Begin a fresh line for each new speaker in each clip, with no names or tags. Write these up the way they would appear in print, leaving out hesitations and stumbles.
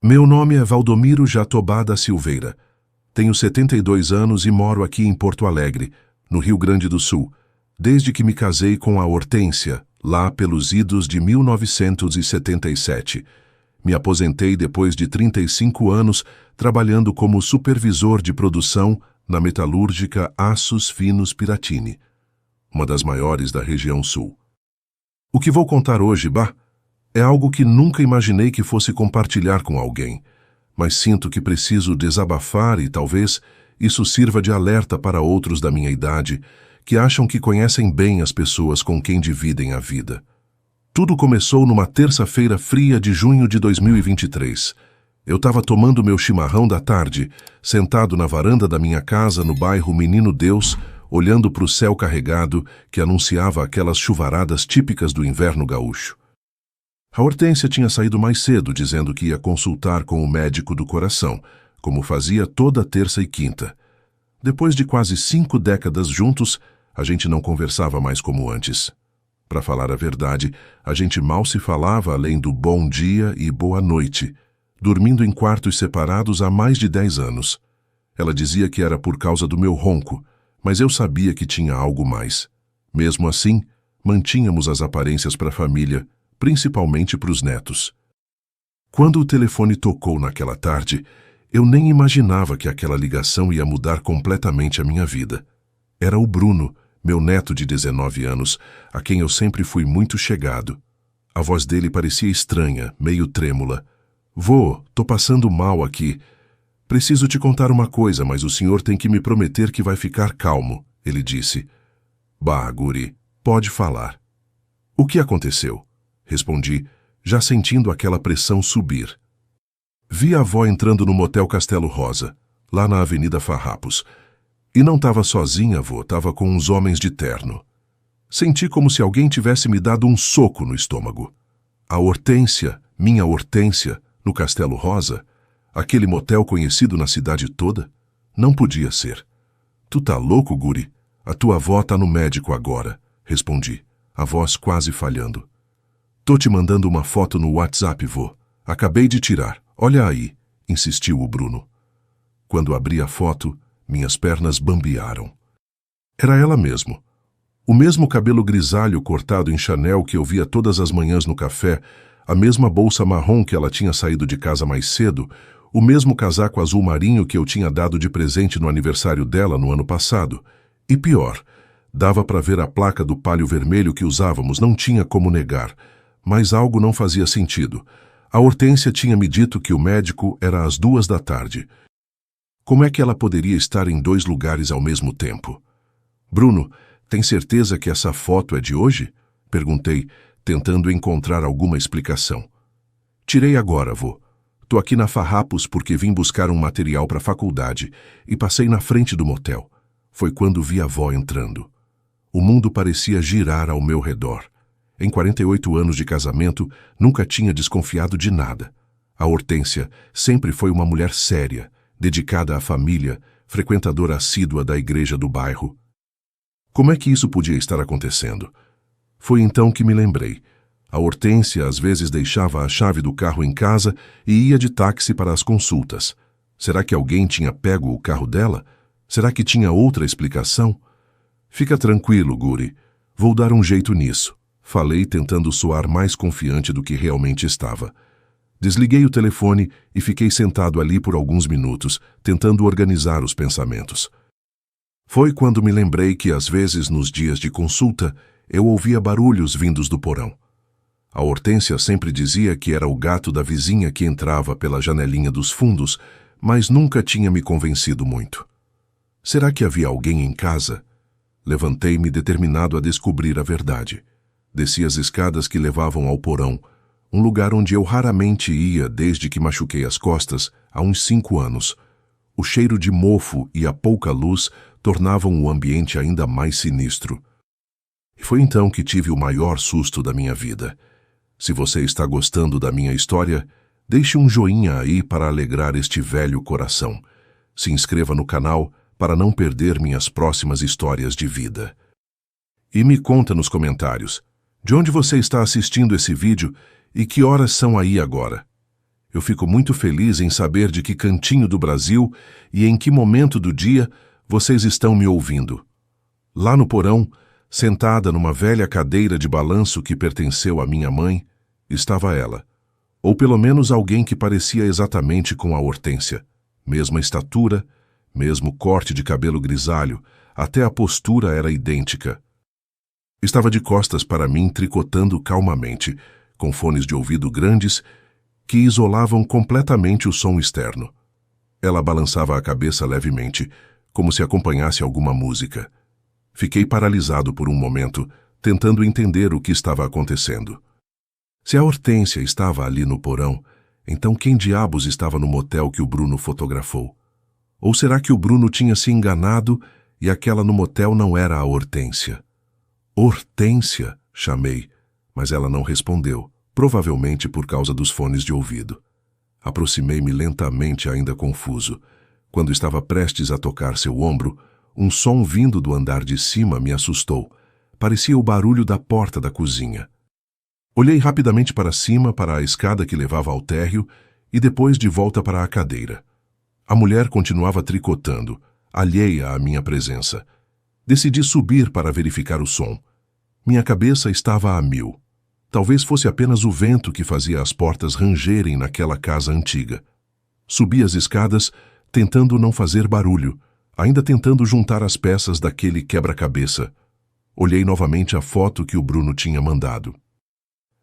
Meu nome é Valdomiro Jatobá da Silveira. Tenho 72 anos e moro aqui em Porto Alegre, no Rio Grande do Sul, desde que me casei com a Hortência, lá pelos idos de 1977. Me aposentei depois de 35 anos trabalhando como supervisor de produção na metalúrgica Aços Finos Piratini, uma das maiores da região sul. O que vou contar hoje, é algo que nunca imaginei que fosse compartilhar com alguém, mas sinto que preciso desabafar e talvez isso sirva de alerta para outros da minha idade que acham que conhecem bem as pessoas com quem dividem a vida. Tudo começou numa terça-feira fria de junho de 2023. Eu estava tomando meu chimarrão da tarde, sentado na varanda da minha casa no bairro Menino Deus, olhando para o céu carregado que anunciava aquelas chuvaradas típicas do inverno gaúcho. A Hortência tinha saído mais cedo, dizendo que ia consultar com o médico do coração, como fazia toda terça e quinta. Depois de quase 5 décadas juntos, a gente não conversava mais como antes. Para falar a verdade, a gente mal se falava além do bom dia e boa noite, dormindo em quartos separados há mais de 10 anos. Ela dizia que era por causa do meu ronco, mas eu sabia que tinha algo mais. Mesmo assim, mantínhamos as aparências para a família, principalmente para os netos. Quando o telefone tocou naquela tarde, eu nem imaginava que aquela ligação ia mudar completamente a minha vida. Era o Bruno, meu neto de 19 anos, a quem eu sempre fui muito chegado. A voz dele parecia estranha, meio trêmula. Vô, tô passando mal aqui. Preciso te contar uma coisa, mas o senhor tem que me prometer que vai ficar calmo, ele disse. Guri, pode falar. O que aconteceu? Respondi, já sentindo aquela pressão subir. Vi a avó entrando no motel Castelo Rosa, lá na Avenida Farrapos. E não estava sozinha, avô, estava com uns homens de terno. Senti como se alguém tivesse me dado um soco no estômago. A Hortência, minha Hortência, no Castelo Rosa, aquele motel conhecido na cidade toda, não podia ser. Tu tá louco, guri? A tua avó tá no médico agora, respondi, a voz quase falhando. Tô te mandando uma foto no WhatsApp, vô. Acabei de tirar. Olha aí, insistiu o Bruno. Quando abri a foto, minhas pernas bambearam. Era ela mesmo. O mesmo cabelo grisalho cortado em Chanel que eu via todas as manhãs no café, a mesma bolsa marrom que ela tinha saído de casa mais cedo, o mesmo casaco azul marinho que eu tinha dado de presente no aniversário dela no ano passado. E pior, dava para ver a placa do palio vermelho que usávamos, não tinha como negar. Mas algo não fazia sentido. A Hortência tinha me dito que o médico era às 2 da tarde. Como é que ela poderia estar em 2 lugares ao mesmo tempo? Bruno, tem certeza que essa foto é de hoje? Perguntei, tentando encontrar alguma explicação. Tirei agora, vô. Tô aqui na Farrapos porque vim buscar um material para a faculdade e passei na frente do motel. Foi quando vi a avó entrando. O mundo parecia girar ao meu redor. Em 48 anos de casamento, nunca tinha desconfiado de nada. A Hortência sempre foi uma mulher séria, dedicada à família, frequentadora assídua da igreja do bairro. Como é que isso podia estar acontecendo? Foi então que me lembrei. A Hortência às vezes deixava a chave do carro em casa e ia de táxi para as consultas. Será que alguém tinha pego o carro dela? Será que tinha outra explicação? Fica tranquilo, guri. Vou dar um jeito nisso. Falei tentando soar mais confiante do que realmente estava. Desliguei o telefone e fiquei sentado ali por alguns minutos, tentando organizar os pensamentos. Foi quando me lembrei que às vezes nos dias de consulta eu ouvia barulhos vindos do porão. A Hortência sempre dizia que era o gato da vizinha que entrava pela janelinha dos fundos, mas nunca tinha me convencido muito. Será que havia alguém em casa? Levantei-me determinado a descobrir a verdade. Desci as escadas que levavam ao porão, um lugar onde eu raramente ia desde que machuquei as costas, há uns 5 anos. O cheiro de mofo e a pouca luz tornavam o ambiente ainda mais sinistro. E foi então que tive o maior susto da minha vida. Se você está gostando da minha história, deixe um joinha aí para alegrar este velho coração. Se inscreva no canal para não perder minhas próximas histórias de vida. E me conta nos comentários, de onde você está assistindo esse vídeo e que horas são aí agora? Eu fico muito feliz em saber de que cantinho do Brasil e em que momento do dia vocês estão me ouvindo. Lá no porão, sentada numa velha cadeira de balanço que pertenceu à minha mãe, estava ela. Ou pelo menos alguém que parecia exatamente com a Hortência. Mesma estatura, mesmo corte de cabelo grisalho, até a postura era idêntica. Estava de costas para mim, tricotando calmamente, com fones de ouvido grandes que isolavam completamente o som externo. Ela balançava a cabeça levemente, como se acompanhasse alguma música. Fiquei paralisado por um momento, tentando entender o que estava acontecendo. Se a Hortência estava ali no porão, então quem diabos estava no motel que o Bruno fotografou? Ou será que o Bruno tinha se enganado e aquela no motel não era a Hortência? Hortência, chamei, mas ela não respondeu, provavelmente por causa dos fones de ouvido. Aproximei-me lentamente, ainda confuso. Quando estava prestes a tocar seu ombro, um som vindo do andar de cima me assustou. Parecia o barulho da porta da cozinha. Olhei rapidamente para cima, para a escada que levava ao térreo, e depois de volta para a cadeira. A mulher continuava tricotando, alheia à minha presença. Decidi subir para verificar o som. Minha cabeça estava a mil. Talvez fosse apenas o vento que fazia as portas rangerem naquela casa antiga. Subi as escadas, tentando não fazer barulho, ainda tentando juntar as peças daquele quebra-cabeça. Olhei novamente a foto que o Bruno tinha mandado.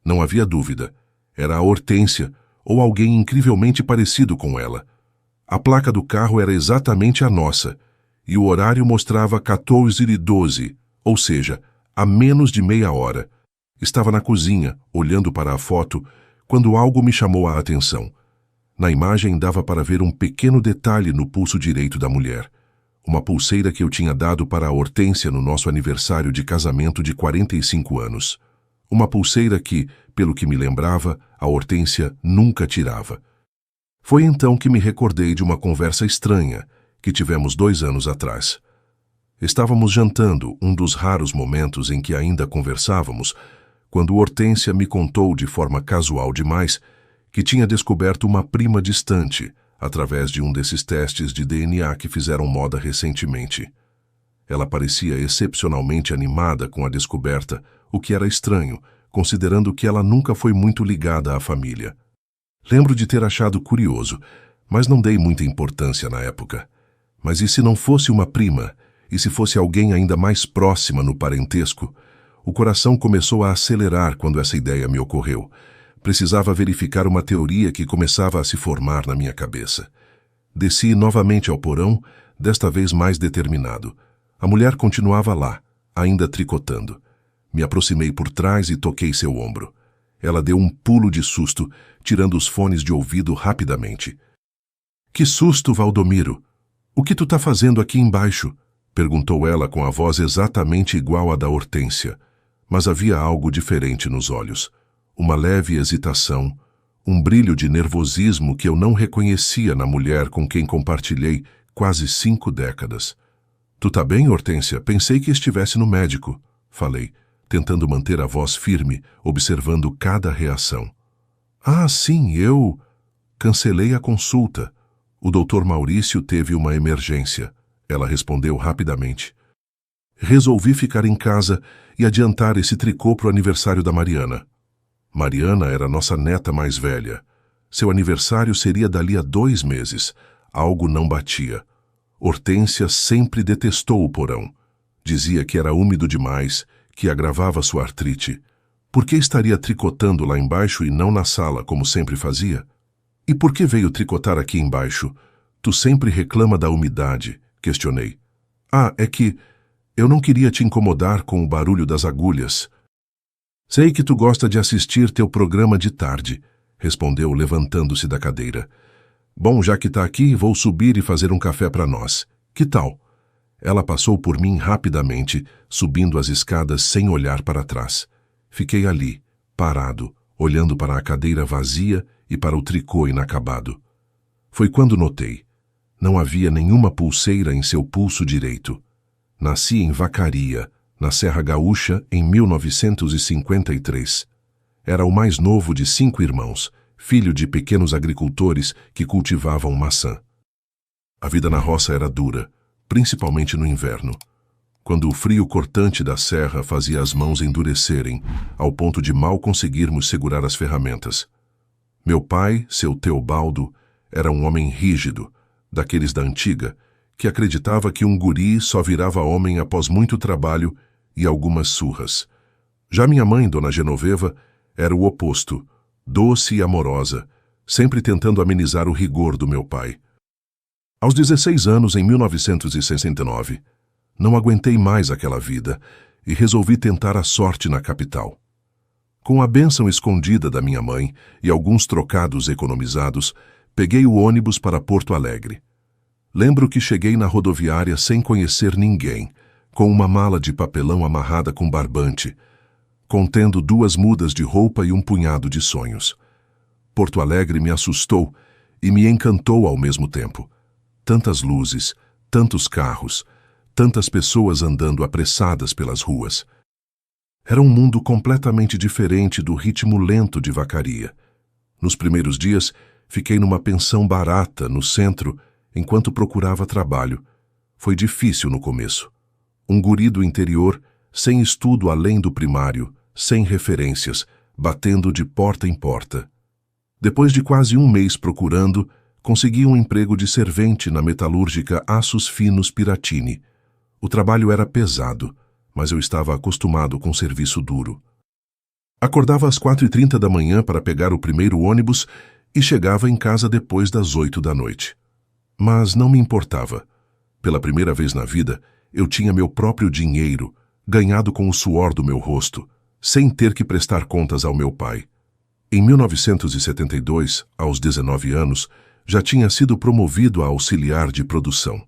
Não havia dúvida. Era a Hortência, ou alguém incrivelmente parecido com ela. A placa do carro era exatamente a nossa, e o horário mostrava 14h12, ou seja, a menos de meia hora. Estava na cozinha, olhando para a foto, quando algo me chamou a atenção. Na imagem dava para ver um pequeno detalhe no pulso direito da mulher. Uma pulseira que eu tinha dado para a Hortência no nosso aniversário de casamento de 45 anos. Uma pulseira que, pelo que me lembrava, a Hortência nunca tirava. Foi então que me recordei de uma conversa estranha que tivemos 2 anos atrás. Estávamos jantando, um dos raros momentos em que ainda conversávamos, quando Hortência me contou de forma casual demais que tinha descoberto uma prima distante através de um desses testes de DNA que fizeram moda recentemente. Ela parecia excepcionalmente animada com a descoberta, o que era estranho, considerando que ela nunca foi muito ligada à família. Lembro de ter achado curioso, mas não dei muita importância na época. Mas e se não fosse uma prima, e se fosse alguém ainda mais próxima no parentesco? O coração começou a acelerar quando essa ideia me ocorreu. Precisava verificar uma teoria que começava a se formar na minha cabeça. Desci novamente ao porão, desta vez mais determinado. A mulher continuava lá, ainda tricotando. Me aproximei por trás e toquei seu ombro. Ela deu um pulo de susto, tirando os fones de ouvido rapidamente. Que susto, Valdomiro! O que tu tá fazendo aqui embaixo? Perguntou ela com a voz exatamente igual à da Hortência. Mas havia algo diferente nos olhos. Uma leve hesitação, um brilho de nervosismo que eu não reconhecia na mulher com quem compartilhei quase 5 décadas. Tu tá bem, Hortência? Pensei que estivesse no médico, falei, tentando manter a voz firme, observando cada reação. Ah, sim, eu... Cancelei a consulta. O Dr. Maurício teve uma emergência. Ela respondeu rapidamente. Resolvi ficar em casa e adiantar esse tricô pro aniversário da Mariana. Mariana era nossa neta mais velha. Seu aniversário seria dali a 2 meses. Algo não batia. Hortência sempre detestou o porão. Dizia que era úmido demais, que agravava sua artrite. Por que estaria tricotando lá embaixo e não na sala, como sempre fazia? E por que veio tricotar aqui embaixo? Tu sempre reclama da umidade, questionei. Ah, é que eu não queria te incomodar com o barulho das agulhas. Sei que tu gosta de assistir teu programa de tarde, respondeu levantando-se da cadeira. Bom, já que tá aqui, vou subir e fazer um café para nós. Que tal? Ela passou por mim rapidamente, subindo as escadas sem olhar para trás. Fiquei ali, parado, olhando para a cadeira vazia e para o tricô inacabado. Foi quando notei. Não havia nenhuma pulseira em seu pulso direito. Nasci em Vacaria, na Serra Gaúcha, em 1953. Era o mais novo de 5 irmãos, filho de pequenos agricultores que cultivavam maçã. A vida na roça era dura, principalmente no inverno, quando o frio cortante da serra fazia as mãos endurecerem, ao ponto de mal conseguirmos segurar as ferramentas. Meu pai, seu Teobaldo, era um homem rígido, daqueles da antiga, que acreditava que um guri só virava homem após muito trabalho e algumas surras. Já minha mãe, Dona Genoveva, era o oposto, doce e amorosa, sempre tentando amenizar o rigor do meu pai. Aos 16 anos, em 1969, não aguentei mais aquela vida e resolvi tentar a sorte na capital. Com a bênção escondida da minha mãe e alguns trocados economizados, peguei o ônibus para Porto Alegre. Lembro que cheguei na rodoviária sem conhecer ninguém, com uma mala de papelão amarrada com barbante, contendo 2 mudas de roupa e um punhado de sonhos. Porto Alegre me assustou e me encantou ao mesmo tempo. Tantas luzes, tantos carros, tantas pessoas andando apressadas pelas ruas. Era um mundo completamente diferente do ritmo lento de Vacaria. Nos primeiros dias, fiquei numa pensão barata no centro enquanto procurava trabalho. Foi difícil no começo. Um guri do interior, sem estudo além do primário, sem referências, batendo de porta em porta. Depois de quase um mês procurando, consegui um emprego de servente na metalúrgica Aços Finos Piratini. O trabalho era pesado, mas eu estava acostumado com serviço duro. Acordava às 4h30 da manhã para pegar o primeiro ônibus e chegava em casa depois das 8 da noite. Mas não me importava. Pela primeira vez na vida, eu tinha meu próprio dinheiro, ganhado com o suor do meu rosto, sem ter que prestar contas ao meu pai. Em 1972, aos 19 anos, já tinha sido promovido a auxiliar de produção.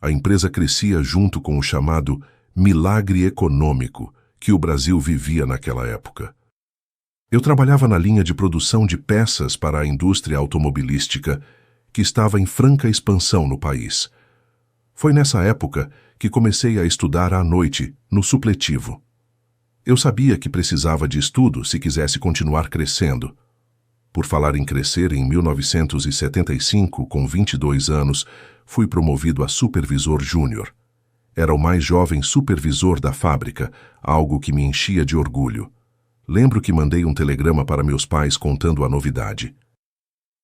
A empresa crescia junto com o chamado milagre econômico que o Brasil vivia naquela época. Eu trabalhava na linha de produção de peças para a indústria automobilística, que estava em franca expansão no país. Foi nessa época que comecei a estudar à noite, no supletivo. Eu sabia que precisava de estudo se quisesse continuar crescendo. Por falar em crescer, em 1975, com 22 anos, fui promovido a supervisor júnior. Era o mais jovem supervisor da fábrica, algo que me enchia de orgulho. Lembro que mandei um telegrama para meus pais contando a novidade.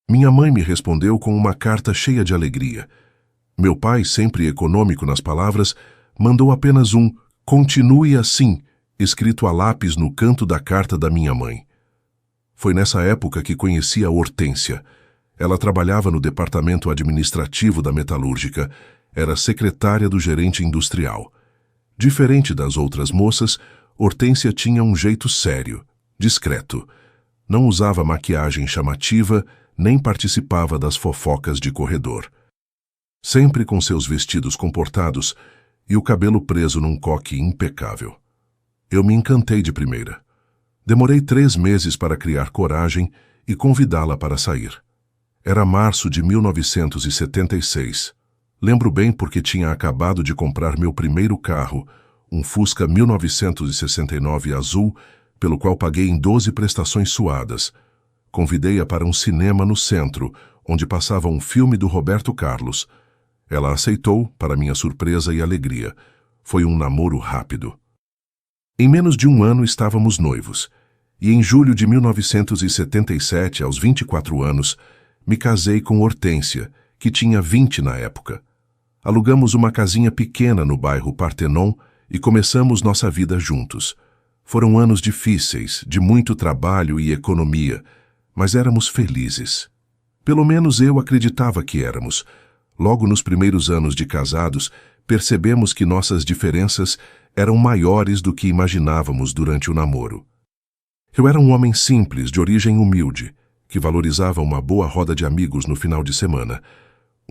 Minha mãe me respondeu com uma carta cheia de alegria. Meu pai, sempre econômico nas palavras, mandou apenas um "continue assim", escrito a lápis no canto da carta da minha mãe. Foi nessa época que conheci a Hortência. Ela trabalhava no departamento administrativo da metalúrgica, era secretária do gerente industrial. Diferente das outras moças, Hortência tinha um jeito sério, discreto. Não usava maquiagem chamativa, nem participava das fofocas de corredor. Sempre com seus vestidos comportados e o cabelo preso num coque impecável. Eu me encantei de primeira. Demorei 3 meses para criar coragem e convidá-la para sair. Era março de 1976. Lembro bem porque tinha acabado de comprar meu primeiro carro, um Fusca 1969 azul, pelo qual paguei em 12 prestações suadas. Convidei-a para um cinema no centro, onde passava um filme do Roberto Carlos. Ela aceitou, para minha surpresa e alegria. Foi um namoro rápido. Em menos de um ano estávamos noivos, e em julho de 1977, aos 24 anos, me casei com Hortência, que tinha 20 na época. Alugamos uma casinha pequena no bairro Partenon e começamos nossa vida juntos. Foram anos difíceis, de muito trabalho e economia, mas éramos felizes. Pelo menos eu acreditava que éramos. Logo nos primeiros anos de casados, percebemos que nossas diferenças eram maiores do que imaginávamos durante o namoro. Eu era um homem simples, de origem humilde, que valorizava uma boa roda de amigos no final de semana,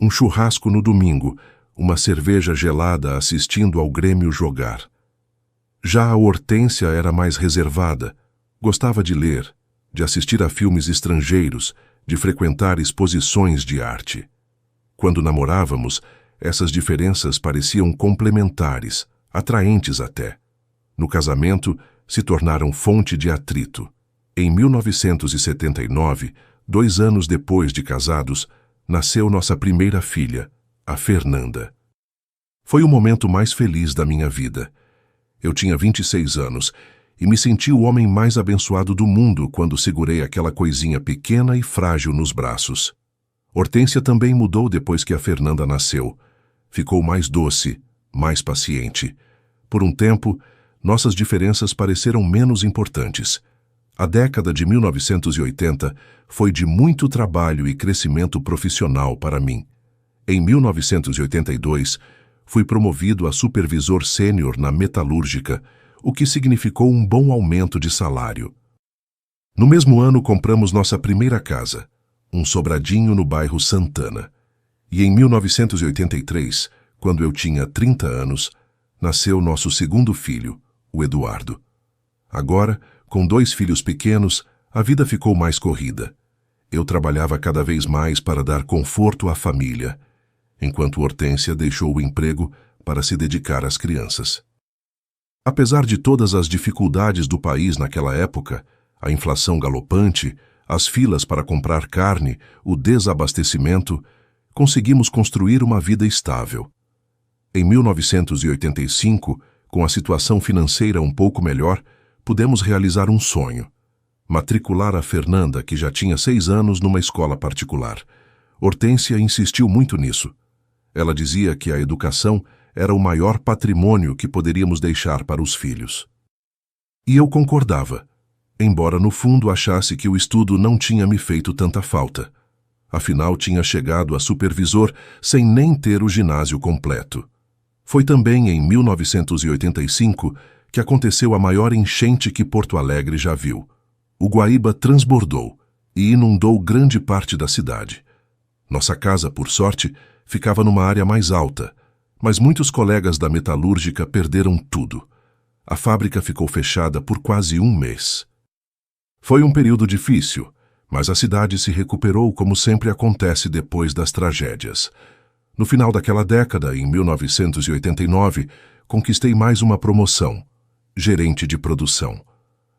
um churrasco no domingo, uma cerveja gelada assistindo ao Grêmio jogar. Já a Hortência era mais reservada, gostava de ler, de assistir a filmes estrangeiros, de frequentar exposições de arte. Quando namorávamos, essas diferenças pareciam complementares, atraentes até. No casamento, se tornaram fonte de atrito. Em 1979, 2 anos depois de casados, nasceu nossa primeira filha, a Fernanda. Foi o momento mais feliz da minha vida. Eu tinha 26 anos e me senti o homem mais abençoado do mundo quando segurei aquela coisinha pequena e frágil nos braços. Hortência também mudou depois que a Fernanda nasceu. Ficou mais doce, mais paciente. Por um tempo, nossas diferenças pareceram menos importantes. A década de 1980 foi de muito trabalho e crescimento profissional para mim. Em 1982, fui promovido a supervisor sênior na metalúrgica, o que significou um bom aumento de salário. No mesmo ano, compramos nossa primeira casa, um sobradinho no bairro Santana. E em 1983, quando eu tinha 30 anos, nasceu nosso segundo filho, o Eduardo. Agora, com 2 filhos pequenos, a vida ficou mais corrida. Eu trabalhava cada vez mais para dar conforto à família, enquanto Hortência deixou o emprego para se dedicar às crianças. Apesar de todas as dificuldades do país naquela época, a inflação galopante, as filas para comprar carne, o desabastecimento, conseguimos construir uma vida estável. Em 1985, com a situação financeira um pouco melhor, pudemos realizar um sonho: matricular a Fernanda, que já tinha 6 anos, numa escola particular. Hortência insistiu muito nisso. Ela dizia que a educação era o maior patrimônio que poderíamos deixar para os filhos. E eu concordava, embora no fundo achasse que o estudo não tinha me feito tanta falta. Afinal, tinha chegado a supervisor sem nem ter o ginásio completo. Foi também em 1985 que aconteceu a maior enchente que Porto Alegre já viu. O Guaíba transbordou e inundou grande parte da cidade. Nossa casa, por sorte, ficava numa área mais alta, mas muitos colegas da metalúrgica perderam tudo. A fábrica ficou fechada por quase 1 mês. Foi um período difícil, mas a cidade se recuperou como sempre acontece depois das tragédias. No final daquela década, em 1989, conquistei mais uma promoção: gerente de produção.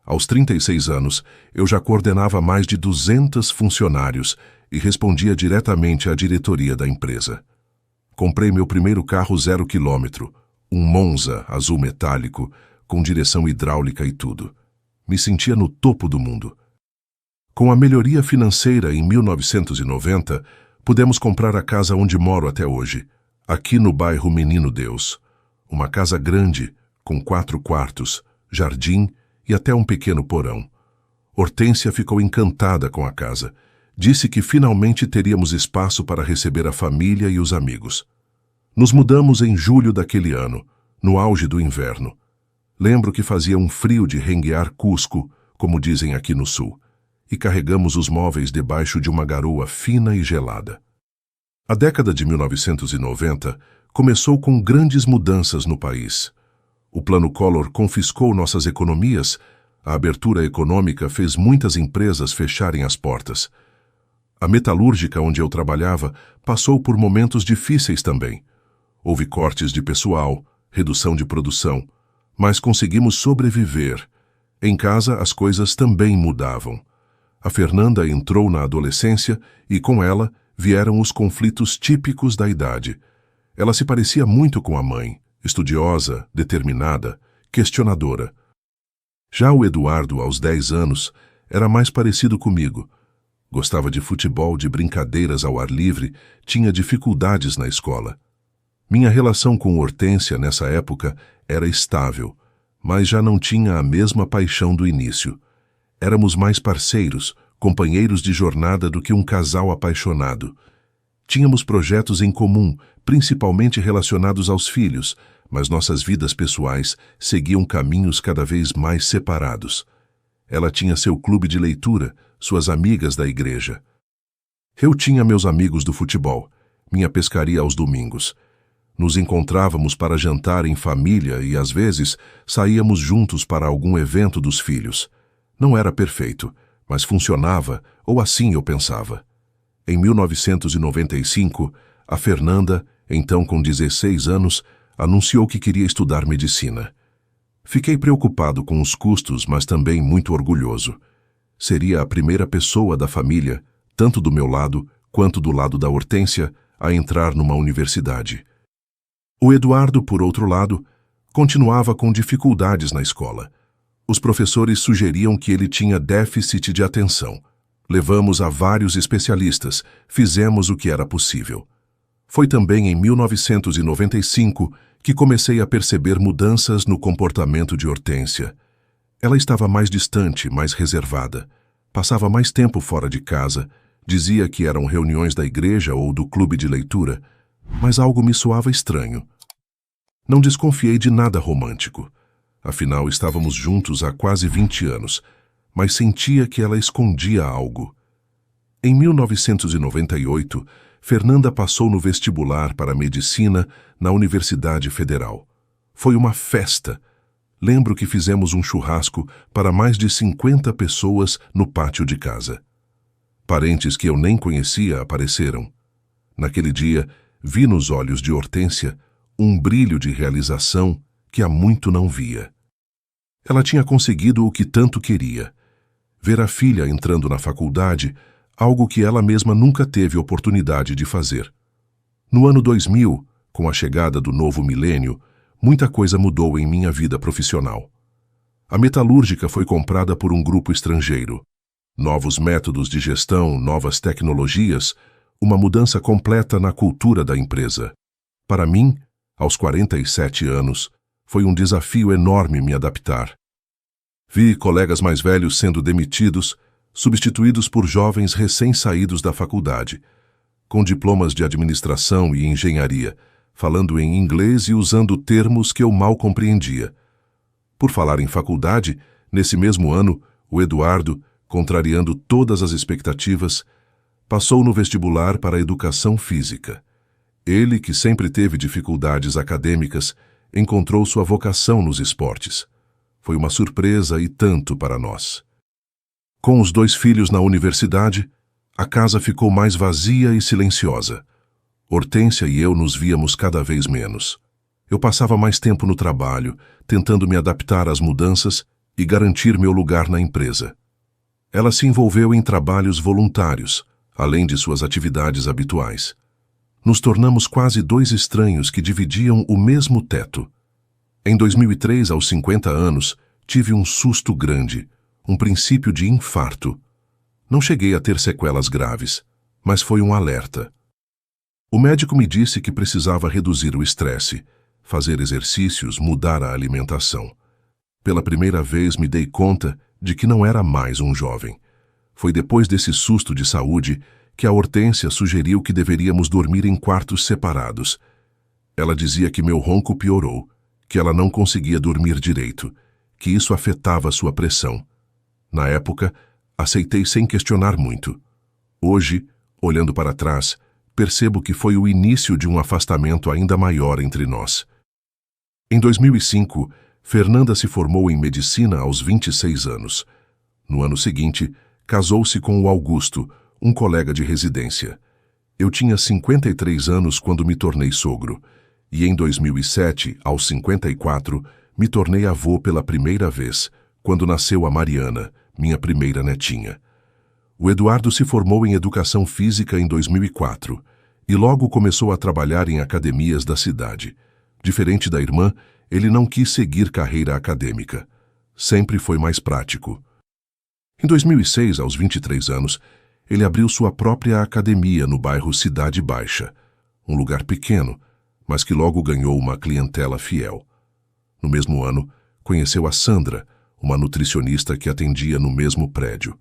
Aos 36 anos, eu já coordenava mais de 200 funcionários e respondia diretamente à diretoria da empresa. Comprei meu primeiro carro 0 km, um Monza azul metálico, com direção hidráulica e tudo. Me sentia no topo do mundo. Com a melhoria financeira em 1990, pudemos comprar a casa onde moro até hoje, aqui no bairro Menino Deus. Uma casa grande, com 4 quartos, jardim e até um pequeno porão. Hortência ficou encantada com a casa. Disse que finalmente teríamos espaço para receber a família e os amigos. Nos mudamos em julho daquele ano, no auge do inverno. Lembro que fazia um frio de renguear Cusco, como dizem aqui no sul, e carregamos os móveis debaixo de uma garoa fina e gelada. A década de 1990 começou com grandes mudanças no país. O Plano Collor confiscou nossas economias, a abertura econômica fez muitas empresas fecharem as portas. A metalúrgica onde eu trabalhava passou por momentos difíceis também. Houve cortes de pessoal, redução de produção, mas conseguimos sobreviver. Em casa as coisas também mudavam. A Fernanda entrou na adolescência e com ela vieram os conflitos típicos da idade. Ela se parecia muito com a mãe, estudiosa, determinada, questionadora. Já o Eduardo, aos 10 anos, era mais parecido comigo. Gostava de futebol, de brincadeiras ao ar livre, tinha dificuldades na escola. Minha relação com Hortência nessa época era estável, mas já não tinha a mesma paixão do início. Éramos mais parceiros, companheiros de jornada do que um casal apaixonado. Tínhamos projetos em comum, principalmente relacionados aos filhos, mas nossas vidas pessoais seguiam caminhos cada vez mais separados. Ela tinha seu clube de leitura, suas amigas da igreja. Eu tinha meus amigos do futebol, minha pescaria aos domingos. Nos encontrávamos para jantar em família e, às vezes, saíamos juntos para algum evento dos filhos. Não era perfeito, mas funcionava, ou assim eu pensava. Em 1995, a Fernanda, então com 16 anos, anunciou que queria estudar medicina. Fiquei preocupado com os custos, mas também muito orgulhoso. Seria a primeira pessoa da família, tanto do meu lado quanto do lado da Hortência, a entrar numa universidade. O Eduardo, por outro lado, continuava com dificuldades na escola. Os professores sugeriam que ele tinha déficit de atenção. Levamos a vários especialistas, fizemos o que era possível. Foi também em 1995 que comecei a perceber mudanças no comportamento de Hortência. Ela estava mais distante, mais reservada. Passava mais tempo fora de casa, dizia que eram reuniões da igreja ou do clube de leitura, mas algo me soava estranho. Não desconfiei de nada romântico. Afinal, estávamos juntos há quase 20 anos, mas sentia que ela escondia algo. Em 1998, Fernanda passou no vestibular para medicina na Universidade Federal. Foi uma festa. Lembro que fizemos um churrasco para mais de 50 pessoas no pátio de casa. Parentes que eu nem conhecia apareceram. Naquele dia, vi nos olhos de Hortência um brilho de realização que há muito não via. Ela tinha conseguido o que tanto queria. Ver a filha entrando na faculdade, algo que ela mesma nunca teve oportunidade de fazer. No ano 2000, com a chegada do novo milênio, muita coisa mudou em minha vida profissional. A metalúrgica foi comprada por um grupo estrangeiro. Novos métodos de gestão, novas tecnologias, uma mudança completa na cultura da empresa. Para mim, aos 47 anos, foi um desafio enorme me adaptar. Vi colegas mais velhos sendo demitidos, substituídos por jovens recém-saídos da faculdade, com diplomas de administração e engenharia, falando em inglês e usando termos que eu mal compreendia. Por falar em faculdade, nesse mesmo ano, o Eduardo, contrariando todas as expectativas, passou no vestibular para a educação física. Ele, que sempre teve dificuldades acadêmicas, encontrou sua vocação nos esportes. Foi uma surpresa e tanto para nós. Com os 2 filhos na universidade, a casa ficou mais vazia e silenciosa. Hortência e eu nos víamos cada vez menos. Eu passava mais tempo no trabalho, tentando me adaptar às mudanças e garantir meu lugar na empresa. Ela se envolveu em trabalhos voluntários, além de suas atividades habituais. Nos tornamos quase 2 estranhos que dividiam o mesmo teto. Em 2003, aos 50 anos, tive um susto grande, um princípio de infarto. Não cheguei a ter sequelas graves, mas foi um alerta. O médico me disse que precisava reduzir o estresse, fazer exercícios, mudar a alimentação. Pela primeira vez me dei conta de que não era mais um jovem. Foi depois desse susto de saúde que a Hortência sugeriu que deveríamos dormir em quartos separados. Ela dizia que meu ronco piorou, que ela não conseguia dormir direito, que isso afetava sua pressão. Na época, aceitei sem questionar muito. Hoje, olhando para trás, percebo que foi o início de um afastamento ainda maior entre nós. Em 2005, Fernanda se formou em medicina aos 26 anos. No ano seguinte, casou-se com o Augusto, um colega de residência. Eu tinha 53 anos quando me tornei sogro, e em 2007, aos 54, me tornei avô pela primeira vez, quando nasceu a Mariana, minha primeira netinha. O Eduardo se formou em educação física em 2004 e logo começou a trabalhar em academias da cidade. Diferente da irmã, ele não quis seguir carreira acadêmica. Sempre foi mais prático. Em 2006, aos 23 anos, ele abriu sua própria academia no bairro Cidade Baixa, um lugar pequeno, mas que logo ganhou uma clientela fiel. No mesmo ano, conheceu a Sandra, uma nutricionista que atendia no mesmo prédio.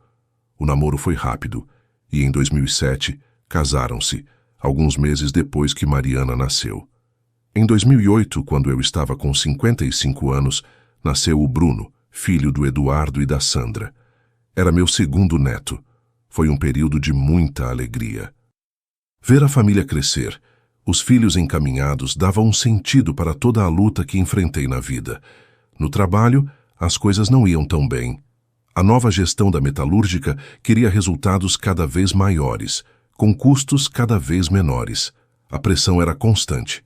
O namoro foi rápido e, em 2007, casaram-se, alguns meses depois que Mariana nasceu. Em 2008, quando eu estava com 55 anos, nasceu o Bruno, filho do Eduardo e da Sandra. Era meu segundo neto. Foi um período de muita alegria. Ver a família crescer, os filhos encaminhados, dava um sentido para toda a luta que enfrentei na vida. No trabalho, as coisas não iam tão bem. A nova gestão da metalúrgica queria resultados cada vez maiores, com custos cada vez menores. A pressão era constante.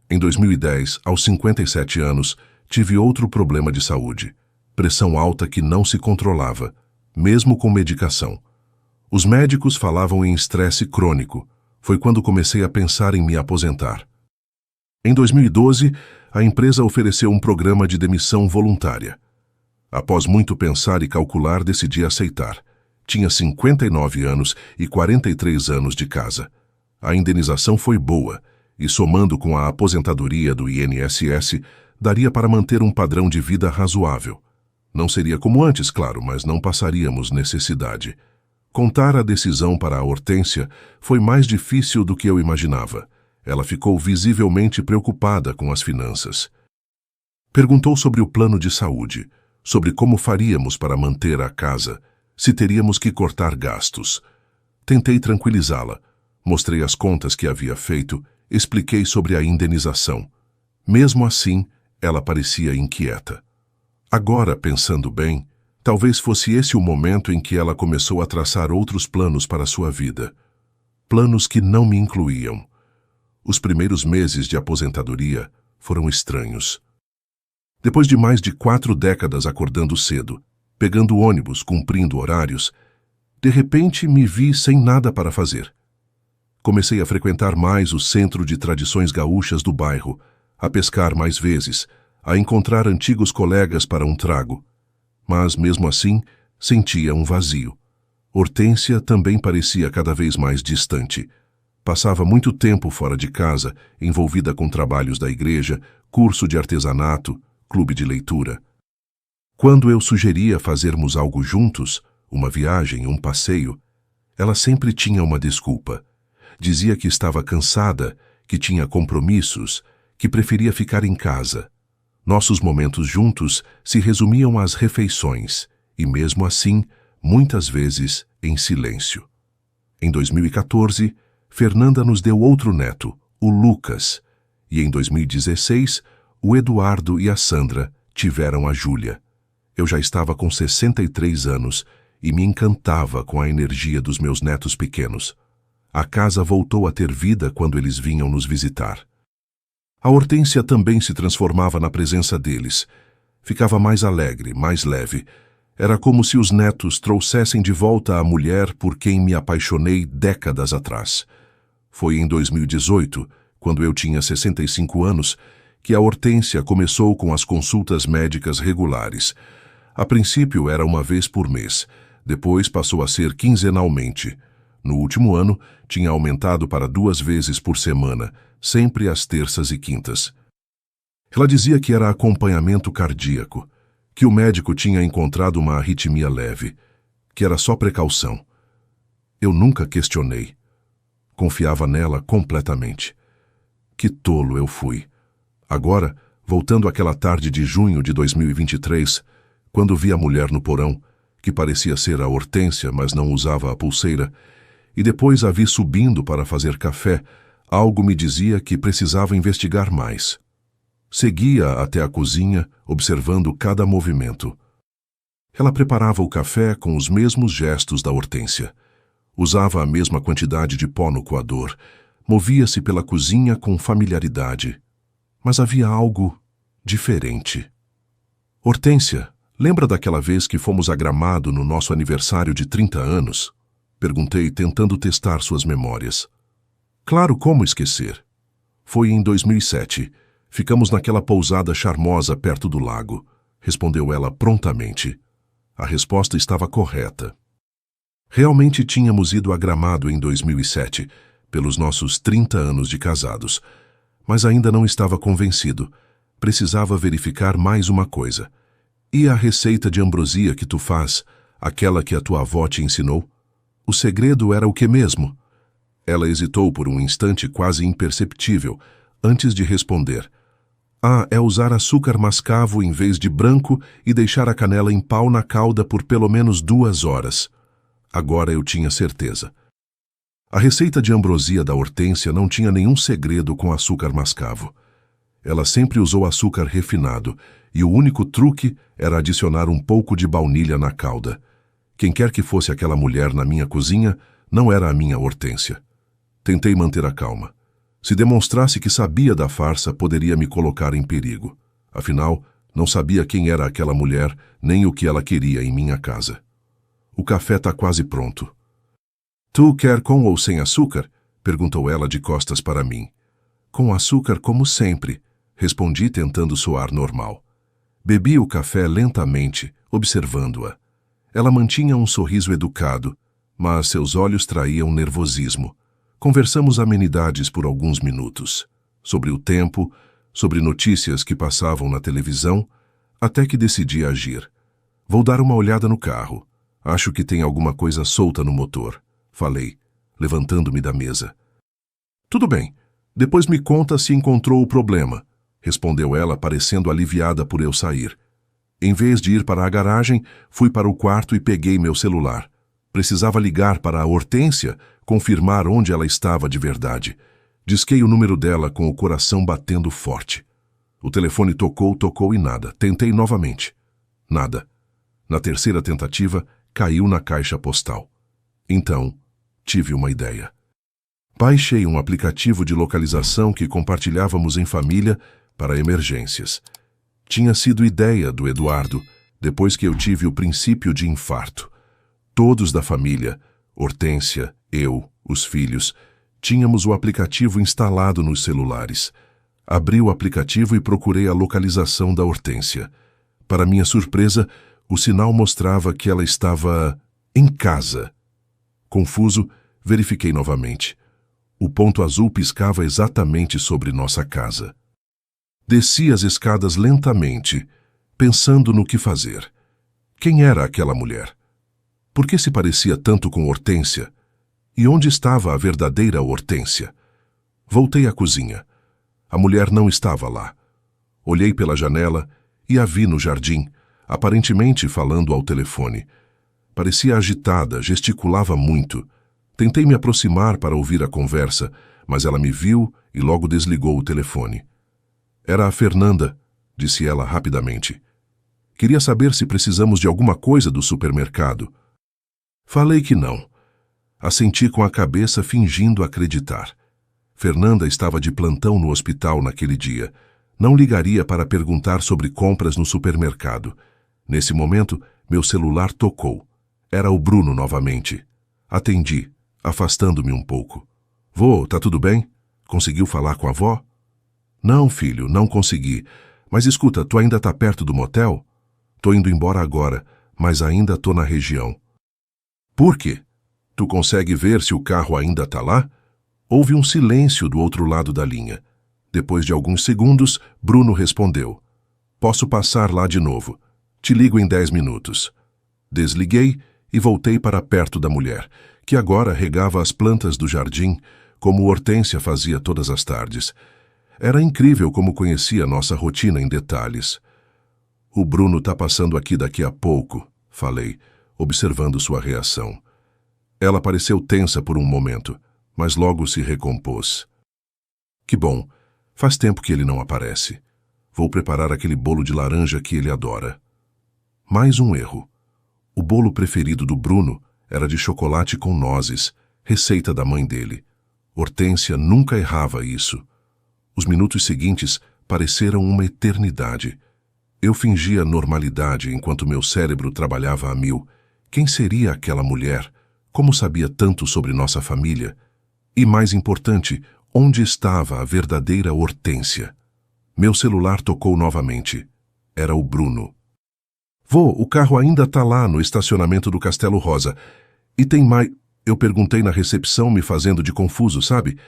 Em 2010, aos 57 anos, tive outro problema de saúde. Pressão alta que não se controlava, mesmo com medicação. Os médicos falavam em estresse crônico. Foi quando comecei a pensar em me aposentar. Em 2012, a empresa ofereceu um programa de demissão voluntária. Após muito pensar e calcular, decidi aceitar. Tinha 59 anos e 43 anos de casa. A indenização foi boa, e somando com a aposentadoria do INSS, daria para manter um padrão de vida razoável. Não seria como antes, claro, mas não passaríamos necessidade. Contar a decisão para a Hortência foi mais difícil do que eu imaginava. Ela ficou visivelmente preocupada com as finanças. Perguntou sobre o plano de saúde, sobre como faríamos para manter a casa, se teríamos que cortar gastos. Tentei tranquilizá-la. Mostrei as contas que havia feito, expliquei sobre a indenização. Mesmo assim, ela parecia inquieta. Agora, pensando bem, talvez fosse esse o momento em que ela começou a traçar outros planos para sua vida. Planos que não me incluíam. Os primeiros meses de aposentadoria foram estranhos. Depois de mais de 4 décadas acordando cedo, pegando ônibus, cumprindo horários, de repente me vi sem nada para fazer. Comecei a frequentar mais o centro de tradições gaúchas do bairro, a pescar mais vezes, a encontrar antigos colegas para um trago. Mas, mesmo assim, sentia um vazio. Hortência também parecia cada vez mais distante. Passava muito tempo fora de casa, envolvida com trabalhos da igreja, curso de artesanato, clube de leitura. Quando eu sugeria fazermos algo juntos, uma viagem, um passeio, ela sempre tinha uma desculpa. Dizia que estava cansada, que tinha compromissos, que preferia ficar em casa. Nossos momentos juntos se resumiam às refeições, e mesmo assim, muitas vezes em silêncio. Em 2014, Fernanda nos deu outro neto, o Lucas, e em 2016, o Eduardo e a Sandra tiveram a Júlia. Eu já estava com 63 anos e me encantava com a energia dos meus netos pequenos. A casa voltou a ter vida quando eles vinham nos visitar. A Hortência também se transformava na presença deles. Ficava mais alegre, mais leve. Era como se os netos trouxessem de volta a mulher por quem me apaixonei décadas atrás. Foi em 2018, quando eu tinha 65 anos, que a Hortência começou com as consultas médicas regulares. A princípio era uma vez por mês, depois passou a ser quinzenalmente. No último ano, tinha aumentado para 2 vezes por semana, sempre às terças e quintas. Ela dizia que era acompanhamento cardíaco, que o médico tinha encontrado uma arritmia leve, que era só precaução. Eu nunca questionei. Confiava nela completamente. Que tolo eu fui. Agora, voltando àquela tarde de junho de 2023, quando vi a mulher no porão, que parecia ser a Hortência, mas não usava a pulseira, e depois a vi subindo para fazer café, algo me dizia que precisava investigar mais. Seguia até a cozinha, observando cada movimento. Ela preparava o café com os mesmos gestos da Hortência. Usava a mesma quantidade de pó no coador. Movia-se pela cozinha com familiaridade. Mas havia algo diferente. Hortência, lembra daquela vez que fomos a Gramado no nosso aniversário de 30 anos? Perguntei, tentando testar suas memórias. Claro, como esquecer? Foi em 2007. Ficamos naquela pousada charmosa perto do lago, respondeu ela prontamente. A resposta estava correta. Realmente tínhamos ido a Gramado em 2007, pelos nossos 30 anos de casados, mas ainda não estava convencido. Precisava verificar mais uma coisa. E a receita de ambrosia que tu faz, aquela que a tua avó te ensinou? O segredo era o que mesmo? Ela hesitou por um instante quase imperceptível, antes de responder. É usar açúcar mascavo em vez de branco e deixar a canela em pau na calda por pelo menos 2 horas. Agora eu tinha certeza. A receita de ambrosia da Hortência não tinha nenhum segredo com açúcar mascavo. Ela sempre usou açúcar refinado, e o único truque era adicionar um pouco de baunilha na calda. Quem quer que fosse aquela mulher na minha cozinha, não era a minha Hortência. Tentei manter a calma. Se demonstrasse que sabia da farsa, poderia me colocar em perigo. Afinal, não sabia quem era aquela mulher, nem o que ela queria em minha casa. O café está quase pronto. Tu quer com ou sem açúcar? Perguntou ela de costas para mim. Com açúcar como sempre, respondi tentando soar normal. Bebi o café lentamente, observando-a. Ela mantinha um sorriso educado, mas seus olhos traíam nervosismo. Conversamos amenidades por alguns minutos. Sobre o tempo, sobre notícias que passavam na televisão, até que decidi agir. Vou dar uma olhada no carro. Acho que tem alguma coisa solta no motor. Falei, levantando-me da mesa. Tudo bem. Depois me conta se encontrou o problema, respondeu ela, parecendo aliviada por eu sair. Em vez de ir para a garagem, fui para o quarto e peguei meu celular. Precisava ligar para a Hortência, confirmar onde ela estava de verdade. Disquei o número dela com o coração batendo forte. O telefone tocou e nada. Tentei novamente. Nada. Na terceira tentativa, caiu na caixa postal. Então, tive uma ideia. Baixei um aplicativo de localização que compartilhávamos em família para emergências. Tinha sido ideia do Eduardo, depois que eu tive o princípio de infarto. Todos da família, Hortência, eu, os filhos, tínhamos o aplicativo instalado nos celulares. Abri o aplicativo e procurei a localização da Hortência. Para minha surpresa, o sinal mostrava que ela estava em casa. Confuso, verifiquei novamente. O ponto azul piscava exatamente sobre nossa casa. Desci as escadas lentamente, pensando no que fazer. Quem era aquela mulher? Por que se parecia tanto com Hortência? E onde estava a verdadeira Hortência? Voltei à cozinha. A mulher não estava lá. Olhei pela janela e a vi no jardim, aparentemente falando ao telefone. Parecia agitada, gesticulava muito. Tentei me aproximar para ouvir a conversa, mas ela me viu e logo desligou o telefone. Era a Fernanda, disse ela rapidamente. Queria saber se precisamos de alguma coisa do supermercado. Falei que não. Assenti com a cabeça, fingindo acreditar. Fernanda estava de plantão no hospital naquele dia. Não ligaria para perguntar sobre compras no supermercado. Nesse momento, meu celular tocou. Era o Bruno novamente. Atendi, afastando-me um pouco. Vô, tá tudo bem? Conseguiu falar com a avó? Não, filho, não consegui. Mas escuta, tu ainda tá perto do motel? Tô indo embora agora, mas ainda tô na região. Por quê? Tu consegue ver se o carro ainda tá lá? Houve um silêncio do outro lado da linha. Depois de alguns segundos, Bruno respondeu. Posso passar lá de novo. Te ligo em 10 minutos. Desliguei e voltei para perto da mulher, que agora regava as plantas do jardim, como Hortência fazia todas as tardes. Era incrível como conhecia nossa rotina em detalhes. O Bruno tá passando aqui daqui a pouco, falei, observando sua reação. Ela pareceu tensa por um momento, mas logo se recompôs. Que bom, faz tempo que ele não aparece. Vou preparar aquele bolo de laranja que ele adora. Mais um erro. O bolo preferido do Bruno era de chocolate com nozes, receita da mãe dele. Hortência nunca errava isso. Os minutos seguintes pareceram uma eternidade. Eu fingia normalidade enquanto meu cérebro trabalhava a mil. Quem seria aquela mulher? Como sabia tanto sobre nossa família? E, mais importante, onde estava a verdadeira Hortência? Meu celular tocou novamente. Era o Bruno. Vô, o carro ainda tá lá no estacionamento do Castelo Rosa. E tem mais... Eu perguntei na recepção, me fazendo de confuso, sabe?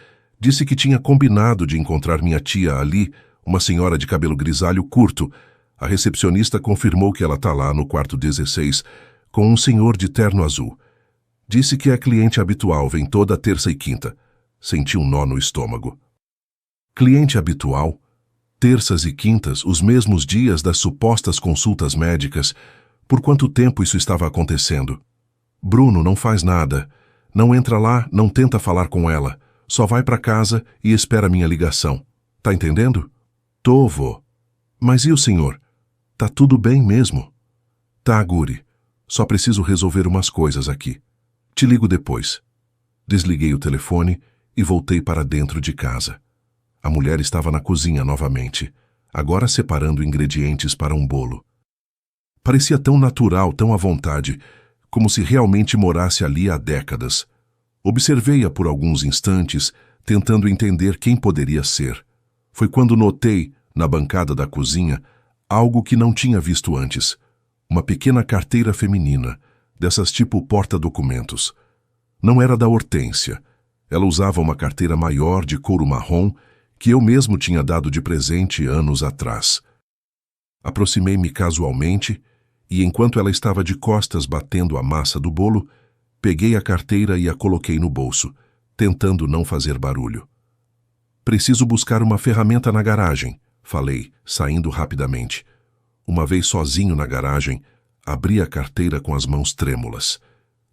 Disse que tinha combinado de encontrar minha tia ali, uma senhora de cabelo grisalho curto. A recepcionista confirmou que ela tá lá no quarto 16, com um senhor de terno azul. Disse que é cliente habitual, vem toda terça e quinta. Senti um nó no estômago. Cliente habitual? Terças e quintas, os mesmos dias das supostas consultas médicas. Por quanto tempo isso estava acontecendo? Bruno não faz nada. Não entra lá, não tenta falar com ela. Só vai para casa e espera minha ligação. Tá entendendo? Tô, vô. Mas e o senhor? Tá tudo bem mesmo? Tá, guri. Só preciso resolver umas coisas aqui. Te ligo depois. Desliguei o telefone e voltei para dentro de casa. A mulher estava na cozinha novamente, agora separando ingredientes para um bolo. Parecia tão natural, tão à vontade, como se realmente morasse ali há décadas. Observei-a por alguns instantes, tentando entender quem poderia ser. Foi quando notei, na bancada da cozinha, algo que não tinha visto antes. Uma pequena carteira feminina, dessas tipo porta-documentos. Não era da Hortência. Ela usava uma carteira maior de couro marrom que eu mesmo tinha dado de presente anos atrás. Aproximei-me casualmente e, enquanto ela estava de costas batendo a massa do bolo, peguei a carteira e a coloquei no bolso, tentando não fazer barulho. Preciso buscar uma ferramenta na garagem, falei, saindo rapidamente. Uma vez sozinho na garagem, abri a carteira com as mãos trêmulas.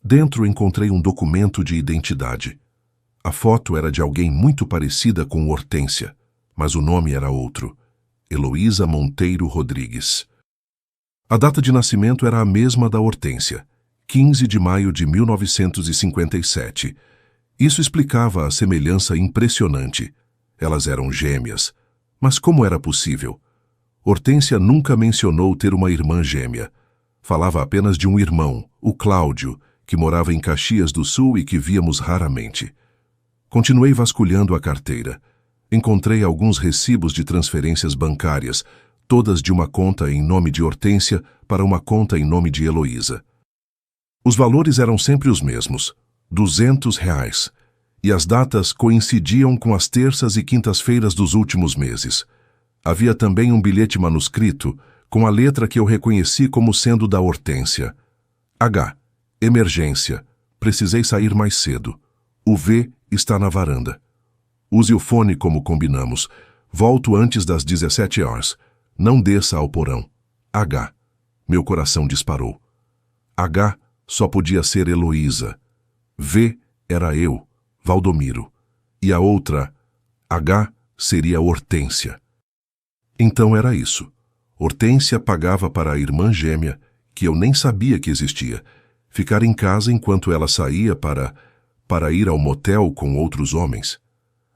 Dentro encontrei um documento de identidade. A foto era de alguém muito parecida com Hortência, mas o nome era outro. Heloísa Monteiro Rodrigues. A data de nascimento era a mesma da Hortência, 15 de maio de 1957. Isso explicava a semelhança impressionante. Elas eram gêmeas. Mas como era possível? Hortência nunca mencionou ter uma irmã gêmea. Falava apenas de um irmão, o Cláudio, que morava em Caxias do Sul e que víamos raramente. Continuei vasculhando a carteira. Encontrei alguns recibos de transferências bancárias, todas de uma conta em nome de Hortência para uma conta em nome de Heloísa. Os valores eram sempre os mesmos, R$ 200, e as datas coincidiam com as terças e quintas-feiras dos últimos meses. Havia também um bilhete manuscrito, com a letra que eu reconheci como sendo da Hortência. H. Emergência. Precisei sair mais cedo. O V está na varanda. Use o fone como combinamos. Volto antes das 17 horas. Não desça ao porão. H. Meu coração disparou. H só podia ser Heloísa. V era eu, Valdomiro. E a outra, H, seria Hortência. Então era isso. Hortência pagava para a irmã gêmea, que eu nem sabia que existia, ficar em casa enquanto ela saía para ir ao motel com outros homens.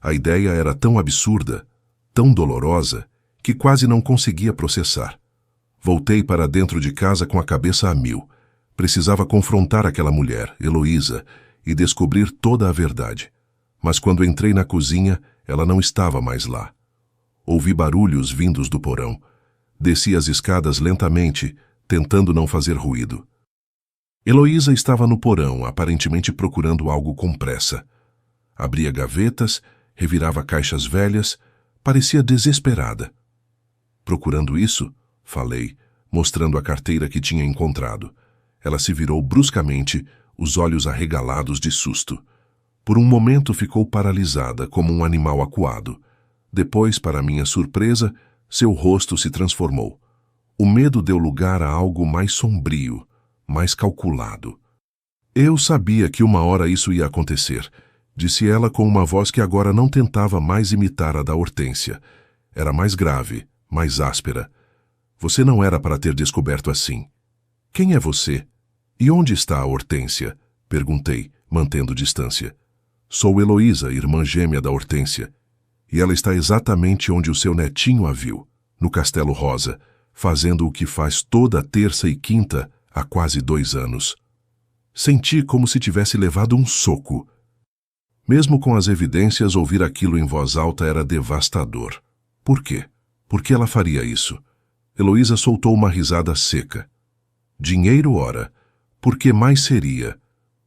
A ideia era tão absurda, tão dolorosa, que quase não conseguia processar. Voltei para dentro de casa com a cabeça a mil. Precisava confrontar aquela mulher, Heloísa, e descobrir toda a verdade. Mas quando entrei na cozinha, ela não estava mais lá. Ouvi barulhos vindos do porão. Desci as escadas lentamente, tentando não fazer ruído. Heloísa estava no porão, aparentemente procurando algo com pressa. Abria gavetas, revirava caixas velhas, parecia desesperada. Procurando isso? Falei, mostrando a carteira que tinha encontrado. Ela se virou bruscamente, os olhos arregalados de susto. Por um momento ficou paralisada, como um animal acuado. Depois, para minha surpresa, seu rosto se transformou. O medo deu lugar a algo mais sombrio, mais calculado. Eu sabia que uma hora isso ia acontecer, disse ela com uma voz que agora não tentava mais imitar a da Hortência. Era mais grave, mais áspera. Você não era para ter descoberto assim. Quem é você? E onde está a Hortência? Perguntei, mantendo distância. Sou Heloísa, irmã gêmea da Hortência. E ela está exatamente onde o seu netinho a viu, no Castelo Rosa, fazendo o que faz toda terça e quinta há quase 2 anos. Senti como se tivesse levado um soco. Mesmo com as evidências, ouvir aquilo em voz alta era devastador. Por quê? Por que ela faria isso? Heloísa soltou uma risada seca. Dinheiro, ora. Por que mais seria?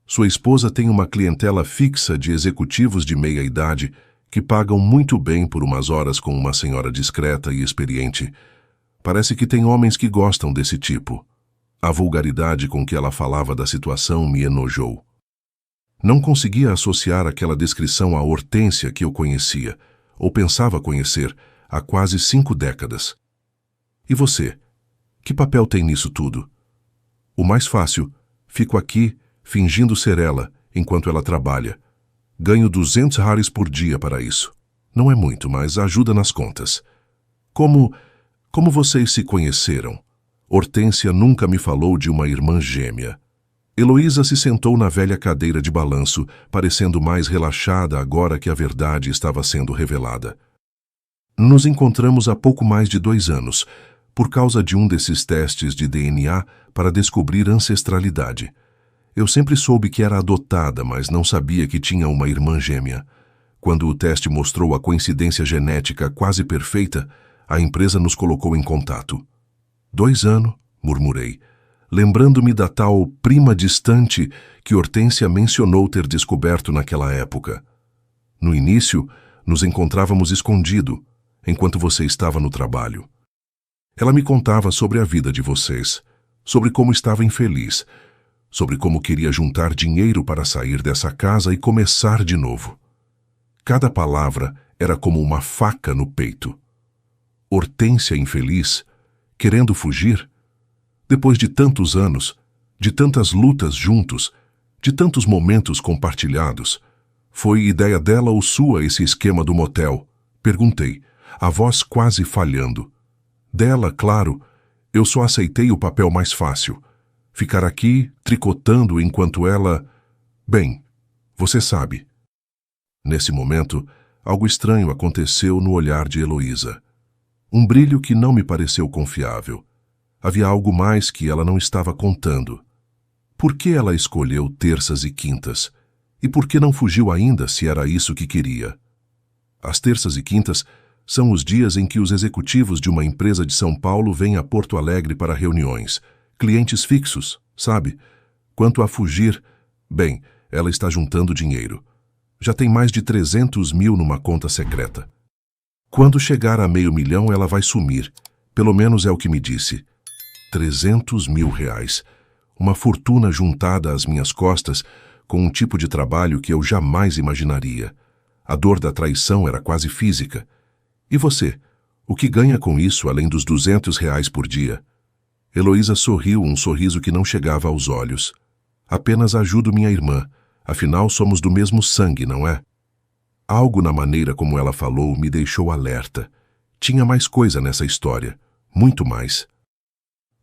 Sua esposa tem uma clientela fixa de executivos de meia idade que pagam muito bem por umas horas com uma senhora discreta e experiente. Parece que tem homens que gostam desse tipo. A vulgaridade com que ela falava da situação me enojou. Não conseguia associar aquela descrição à Hortência que eu conhecia, ou pensava conhecer, há quase 5 décadas. E você? Que papel tem nisso tudo? O mais fácil, fico aqui, fingindo ser ela, enquanto ela trabalha. Ganho $200 por dia para isso. Não é muito, mas ajuda nas contas. Como vocês se conheceram? Hortência nunca me falou de uma irmã gêmea. Heloísa se sentou na velha cadeira de balanço, parecendo mais relaxada agora que a verdade estava sendo revelada. Nos encontramos há pouco mais de 2 anos, por causa de um desses testes de DNA para descobrir ancestralidade. Eu sempre soube que era adotada, mas não sabia que tinha uma irmã gêmea. Quando o teste mostrou a coincidência genética quase perfeita, a empresa nos colocou em contato. 2 anos, murmurei, lembrando-me da tal prima distante que Hortência mencionou ter descoberto naquela época. No início, nos encontrávamos escondido, enquanto você estava no trabalho. Ela me contava sobre a vida de vocês, sobre como estava infeliz, sobre como queria juntar dinheiro para sair dessa casa e começar de novo. Cada palavra era como uma faca no peito. Hortência infeliz, querendo fugir? Depois de tantos anos, de tantas lutas juntos, de tantos momentos compartilhados, foi ideia dela ou sua esse esquema do motel? Perguntei, a voz quase falhando. Dela, claro, eu só aceitei o papel mais fácil. Ficar aqui, tricotando enquanto ela... Bem, você sabe. Nesse momento, algo estranho aconteceu no olhar de Heloísa. Um brilho que não me pareceu confiável. Havia algo mais que ela não estava contando. Por que ela escolheu terças e quintas? E por que não fugiu ainda se era isso que queria? As terças e quintas são os dias em que os executivos de uma empresa de São Paulo vêm a Porto Alegre para reuniões. Clientes fixos, sabe? Quanto a fugir, bem, ela está juntando dinheiro. Já tem mais de 300 mil numa conta secreta. Quando chegar a R$500 mil, ela vai sumir. Pelo menos é o que me disse. 300 mil reais. Uma fortuna juntada às minhas costas com um tipo de trabalho que eu jamais imaginaria. A dor da traição era quase física. E você? O que ganha com isso além dos R$200 por dia? Heloísa sorriu um sorriso que não chegava aos olhos. Apenas ajudo minha irmã. Afinal, somos do mesmo sangue, não é? Algo na maneira como ela falou me deixou alerta. Tinha mais coisa nessa história. Muito mais.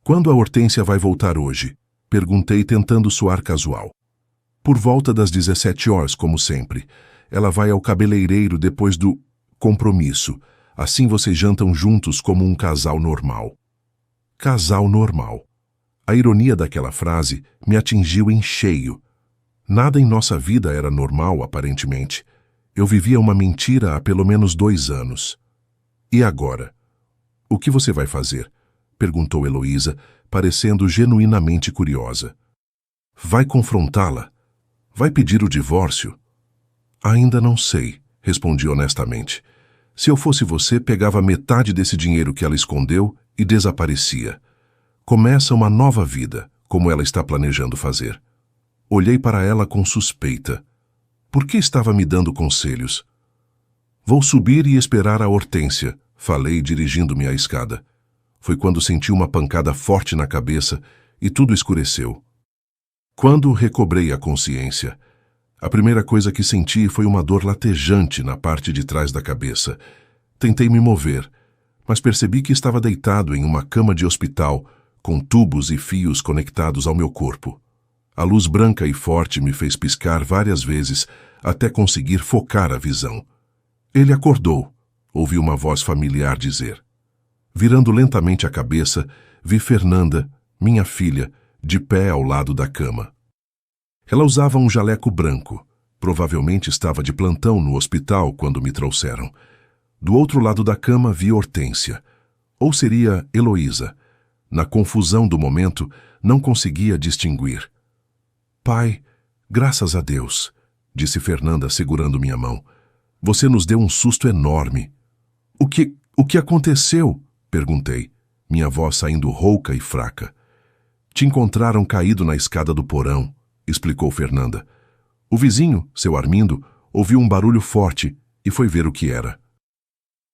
Quando a Hortência vai voltar hoje? Perguntei tentando soar casual. Por volta das 17 horas, como sempre. Ela vai ao cabeleireiro depois do compromisso. Assim vocês jantam juntos como um casal normal. Casal normal. A ironia daquela frase me atingiu em cheio. Nada em nossa vida era normal, aparentemente. Eu vivia uma mentira há pelo menos 2 anos. E agora? O que você vai fazer? Perguntou Heloísa, parecendo genuinamente curiosa. Vai confrontá-la? Vai pedir o divórcio? Ainda não sei, respondi honestamente. Se eu fosse você, pegava metade desse dinheiro que ela escondeu e desaparecia. Começa uma nova vida, como ela está planejando fazer. Olhei para ela com suspeita. Por que estava me dando conselhos? Vou subir e esperar a Hortência, falei dirigindo-me à escada. Foi quando senti uma pancada forte na cabeça e tudo escureceu. Quando recobrei a consciência, a primeira coisa que senti foi uma dor latejante na parte de trás da cabeça. Tentei me mover, mas percebi que estava deitado em uma cama de hospital, com tubos e fios conectados ao meu corpo. A luz branca e forte me fez piscar várias vezes até conseguir focar a visão. Ele acordou, ouvi uma voz familiar dizer. Virando lentamente a cabeça, vi Fernanda, minha filha, de pé ao lado da cama. Ela usava um jaleco branco. Provavelmente estava de plantão no hospital quando me trouxeram. Do outro lado da cama vi Hortência. Ou seria Heloísa. Na confusão do momento, não conseguia distinguir. Pai, graças a Deus, disse Fernanda segurando minha mão. Você nos deu um susto enorme. O que aconteceu? Perguntei, minha voz saindo rouca e fraca. Te encontraram caído na escada do porão, explicou Fernanda. O vizinho, seu Armindo, ouviu um barulho forte e foi ver o que era.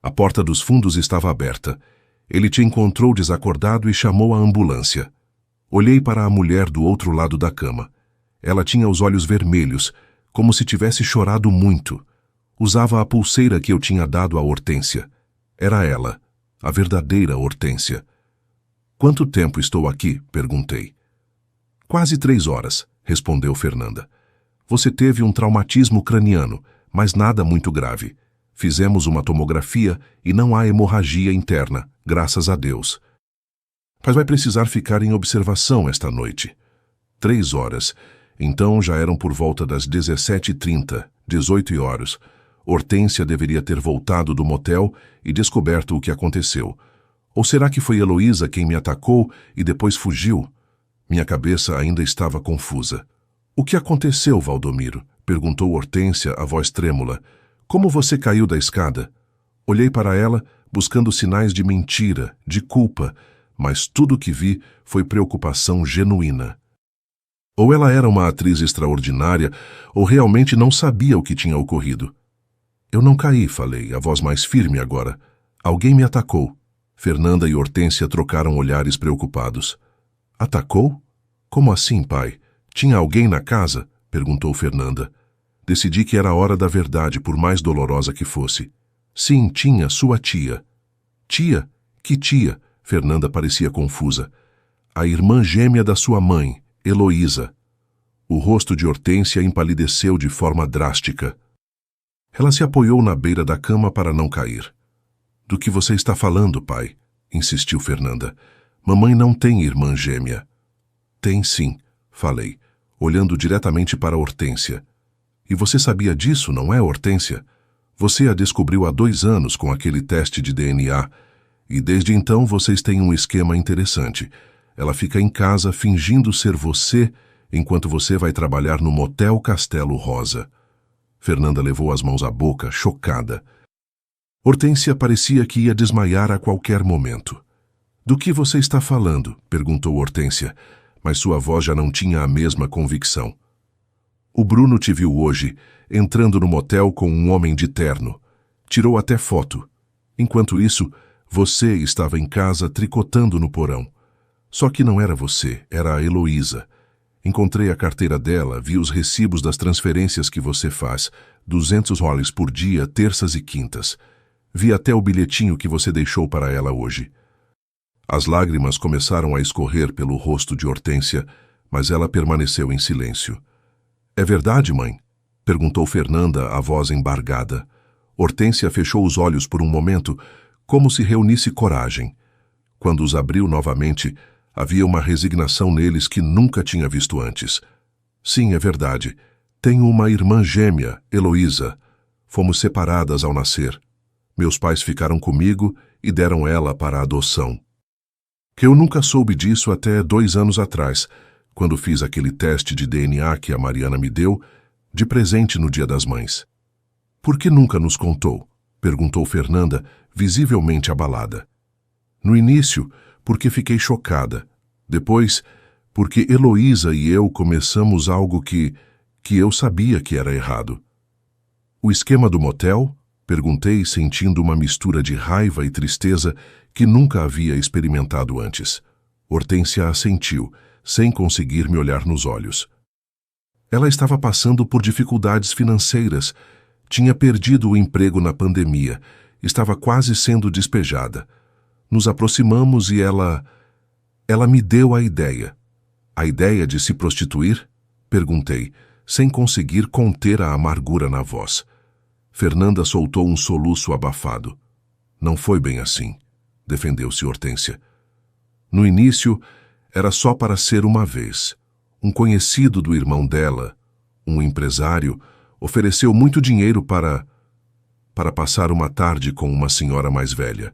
A porta dos fundos estava aberta. Ele te encontrou desacordado e chamou a ambulância. Olhei para a mulher do outro lado da cama. Ela tinha os olhos vermelhos, como se tivesse chorado muito. Usava a pulseira que eu tinha dado à Hortência. Era ela, a verdadeira Hortência. Quanto tempo estou aqui? Perguntei. Quase 3 horas, respondeu Fernanda. Você teve um traumatismo craniano, mas nada muito grave. Fizemos uma tomografia e não há hemorragia interna, graças a Deus. Mas vai precisar ficar em observação esta noite. 3 horas. Então já eram por volta das 17h30, 18 horas. Hortência deveria ter voltado do motel e descoberto o que aconteceu. Ou será que foi Heloísa quem me atacou e depois fugiu? Minha cabeça ainda estava confusa. O que aconteceu, Valdomiro? Perguntou Hortência, a voz trêmula. Como você caiu da escada? Olhei para ela, buscando sinais de mentira, de culpa, mas tudo o que vi foi preocupação genuína. Ou ela era uma atriz extraordinária, ou realmente não sabia o que tinha ocorrido. Eu não caí, falei, a voz mais firme agora. Alguém me atacou. Fernanda e Hortência trocaram olhares preocupados. Atacou? Como assim, pai? Tinha alguém na casa? Perguntou Fernanda. Decidi que era a hora da verdade, por mais dolorosa que fosse. Sim, tinha, sua tia. Tia? Que tia? Fernanda parecia confusa. A irmã gêmea da sua mãe, Heloísa. O rosto de Hortência empalideceu de forma drástica. Ela se apoiou na beira da cama para não cair. Do que você está falando, pai? Insistiu Fernanda. Mamãe não tem irmã gêmea. Tem sim, falei, olhando diretamente para Hortência. E você sabia disso, não é, Hortência? Você a descobriu há 2 anos com aquele teste de DNA. E desde então vocês têm um esquema interessante. Ela fica em casa fingindo ser você, enquanto você vai trabalhar no Motel Castelo Rosa. Fernanda levou as mãos à boca, chocada. Hortência parecia que ia desmaiar a qualquer momento. Do que você está falando? Perguntou Hortência, mas sua voz já não tinha a mesma convicção. O Bruno te viu hoje, entrando no motel com um homem de terno. Tirou até foto. Enquanto isso, você estava em casa tricotando no porão. Só que não era você, era a Heloísa. Encontrei a carteira dela, vi os recibos das transferências que você faz, 200 roles por dia, terças e quintas. Vi até o bilhetinho que você deixou para ela hoje. As lágrimas começaram a escorrer pelo rosto de Hortência, mas ela permaneceu em silêncio. É verdade, mãe? Perguntou Fernanda, a voz embargada. Hortência fechou os olhos por um momento, como se reunisse coragem. Quando os abriu novamente, havia uma resignação neles que nunca tinha visto antes. Sim, é verdade. Tenho uma irmã gêmea, Heloísa. Fomos separadas ao nascer. Meus pais ficaram comigo e deram ela para a adoção. Que eu nunca soube disso até 2 anos atrás, quando fiz aquele teste de DNA que a Mariana me deu, de presente no Dia das Mães. Por que nunca nos contou? Perguntou Fernanda, visivelmente abalada. No início, porque fiquei chocada. Depois, porque Heloísa e eu começamos algo que eu sabia que era errado. O esquema do motel? Perguntei, sentindo uma mistura de raiva e tristeza que nunca havia experimentado antes. Hortência assentiu, sem conseguir me olhar nos olhos. Ela estava passando por dificuldades financeiras. Tinha perdido o emprego na pandemia. Estava quase sendo despejada. Nos aproximamos e ela me deu a ideia. A ideia de se prostituir? Perguntei, sem conseguir conter a amargura na voz. Fernanda soltou um soluço abafado. Não foi bem assim, defendeu-se Hortência. No início, era só para ser uma vez. Um conhecido do irmão dela, um empresário, ofereceu muito dinheiro para passar uma tarde com uma senhora mais velha.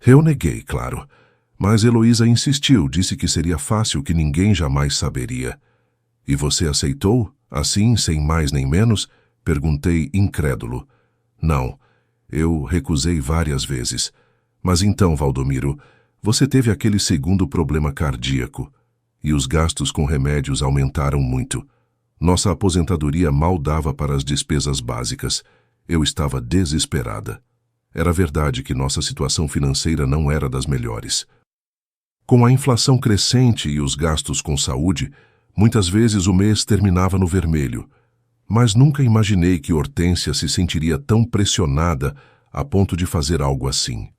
Eu neguei, claro, mas Heloísa insistiu, disse que seria fácil, que ninguém jamais saberia. E você aceitou, assim, sem mais nem menos? Perguntei incrédulo. Não, eu recusei várias vezes. Mas então, Valdomiro, você teve aquele segundo problema cardíaco e os gastos com remédios aumentaram muito. Nossa aposentadoria mal dava para as despesas básicas. Eu estava desesperada. Era verdade que nossa situação financeira não era das melhores. Com a inflação crescente e os gastos com saúde, muitas vezes o mês terminava no vermelho. Mas nunca imaginei que Hortência se sentiria tão pressionada a ponto de fazer algo assim.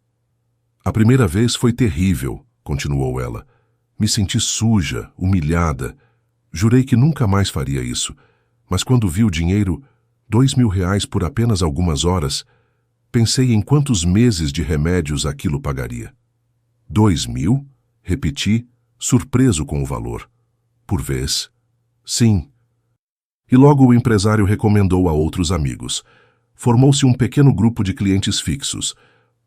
A primeira vez foi terrível, continuou ela. Me senti suja, humilhada. Jurei que nunca mais faria isso. Mas quando vi o dinheiro, 2.000 reais por apenas algumas horas, pensei em quantos meses de remédios aquilo pagaria. 2.000? Repeti, surpreso com o valor. Por vez? Sim, E logo o empresário recomendou a outros amigos. Formou-se um pequeno grupo de clientes fixos,